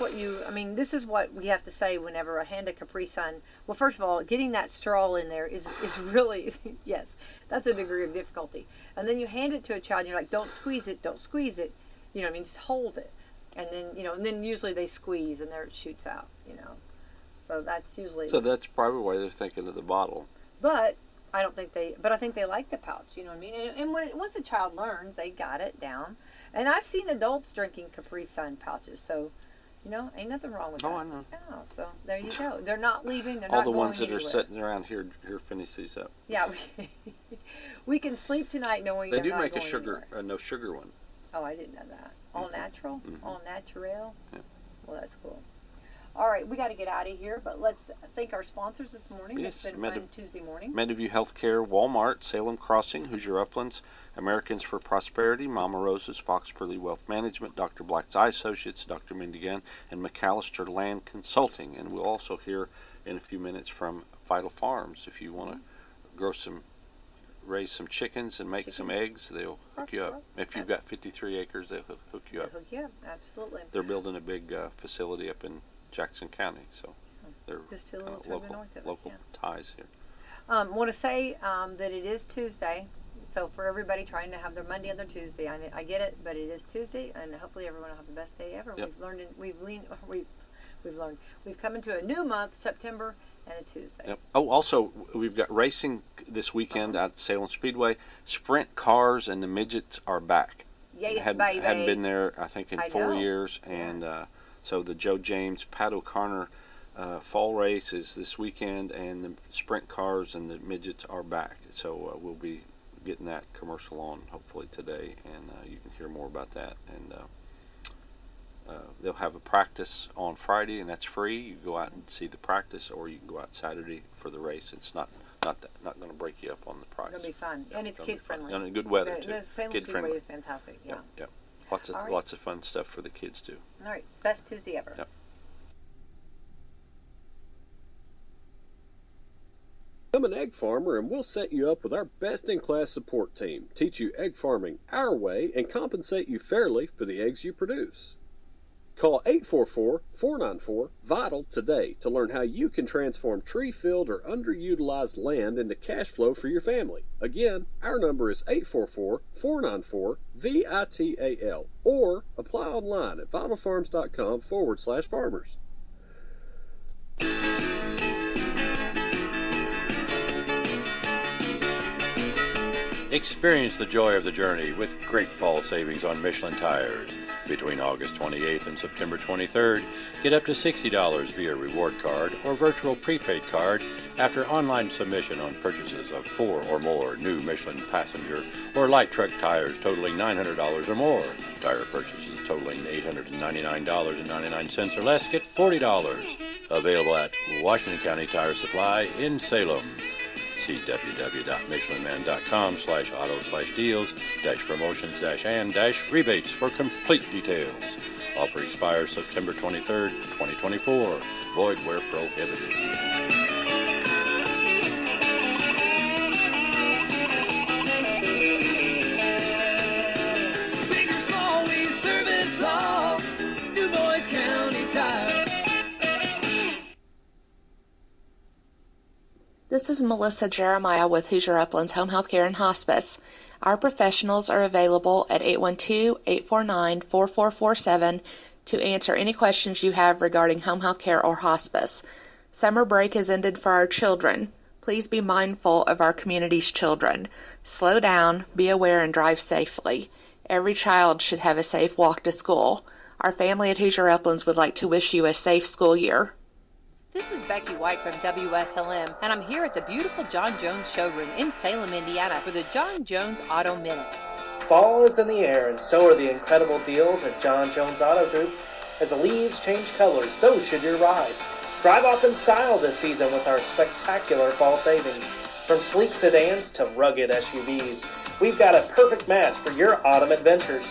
what this is what we have to say whenever I hand a Capri Sun. Well, first of all, getting that straw in there is really, yes, that's a degree of difficulty. And then you hand it to a child and you're like, don't squeeze it. You know what I mean? Just hold it. And then usually they squeeze and there it shoots out, So that's usually. So that's probably why they're thinking of the bottle. But I think they like the pouch, you know what I mean? And once a child learns, they got it down. And I've seen adults drinking Capri Sun pouches, so, ain't nothing wrong with that. Oh, I know. Yeah, so there you go. They're not leaving. They're All not the going ones that anywhere. are sitting around here finish these up. Yeah, we can sleep tonight knowing they they're do not make going a no sugar one. Oh, I didn't know that. All natural? Mm-hmm. All natural? Yeah. Well, that's cool. All right, we got to get out of here, but let's thank our sponsors this morning. Yes, It's been a fun Tuesday morning. Mediview Healthcare, Walmart, Salem Crossing, Hoosier Uplands, Americans for Prosperity, Mama Rose's, Fox Burley Wealth Management, Dr. Black's Eye Associates, Dr. Mindigan, and McAllister Land Consulting. And we'll also hear in a few minutes from Vital Farms. If you want to raise some chickens and make some eggs, they'll hook you up. If you've got 53 acres, they'll hook you up. Hook you up, absolutely. They're building a big facility up in Jackson County, so they're just a little to the north of local us, ties here. Want to say that it is Tuesday, so for everybody trying to have their Monday and their Tuesday, I get it, but it is Tuesday, and hopefully everyone will have the best day ever. Yep. We've come into a new month, September, and a Tuesday. Yep. Oh, also we've got racing this weekend at Salem Speedway. Sprint cars and the midgets are back. Yes, Hadn't baby. been there, I think, in 4 years, and so the Joe James, Pat O'Connor fall race is this weekend, and the sprint cars and the midgets are back. So we'll be getting that commercial on hopefully today, and you can hear more about that. And they'll have a practice on Friday, and that's free. You go out and see the practice, or you can go out Saturday for the race. It's not going to break you up on the price. It'll be fun, and it's kid friendly. And good weather too. The Salem Kid Speedway friendly. is fantastic. Yeah. Yep. Lots of fun stuff for the kids too. All right, best Tuesday ever. Yep. Become an egg farmer and we'll set you up with our best-in-class support team, teach you egg farming our way, and compensate you fairly for the eggs you produce. Call 844-494-VITAL today to learn how you can transform tree-filled or underutilized land into cash flow for your family. Again, our number is 844-494-VITAL, or apply online at vitalfarms.com/farmers. Experience the joy of the journey with great fall savings on Michelin tires. Between August 28th and September 23rd, get up to $60 via reward card or virtual prepaid card after online submission on purchases of 4 or more new Michelin passenger or light truck tires totaling $900 or more. Tire purchases totaling $899.99 or less get $40. Available at Washington County Tire Supply in Salem. See www.michelinman.com/auto/deals-promotions-and-rebates for complete details. Offer expires September 23rd, 2024. Void where prohibited. This is Melissa Jeremiah with Hoosier Uplands Home Health Care and Hospice. Our professionals are available at 812-849-4447 to answer any questions you have regarding home health care or hospice. Summer break has ended for our children. Please be mindful of our community's children. Slow down, be aware, and drive safely. Every child should have a safe walk to school. Our family at Hoosier Uplands would like to wish you a safe school year. This is Becky White from Wslm, and I'm here at the beautiful John Jones showroom in Salem, Indiana for the John Jones Auto Minute. Fall is in the air, and so are the incredible deals at John Jones Auto Group. As the leaves change colors, so should your ride. Drive off in style this season with our spectacular fall savings. From sleek sedans to rugged SUVs, we've got a perfect match for your autumn adventures.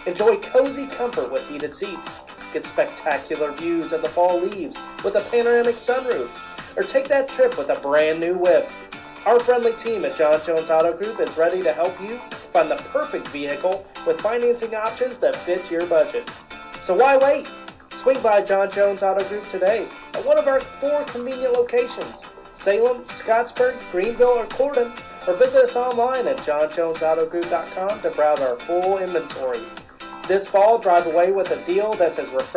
Enjoy cozy comfort with heated seats. Get spectacular views of the fall leaves with a panoramic sunroof, or take that trip with a brand new whip. Our friendly team at John Jones Auto Group is ready to help you find the perfect vehicle with financing options that fit your budget. So why wait? Swing by John Jones Auto Group today at one of our 4 convenient locations, Salem, Scottsburg, Greenville, or Corden, or visit us online at johnjonesautogroup.com to browse our full inventory. This fall, drive away with a deal that's as refreshing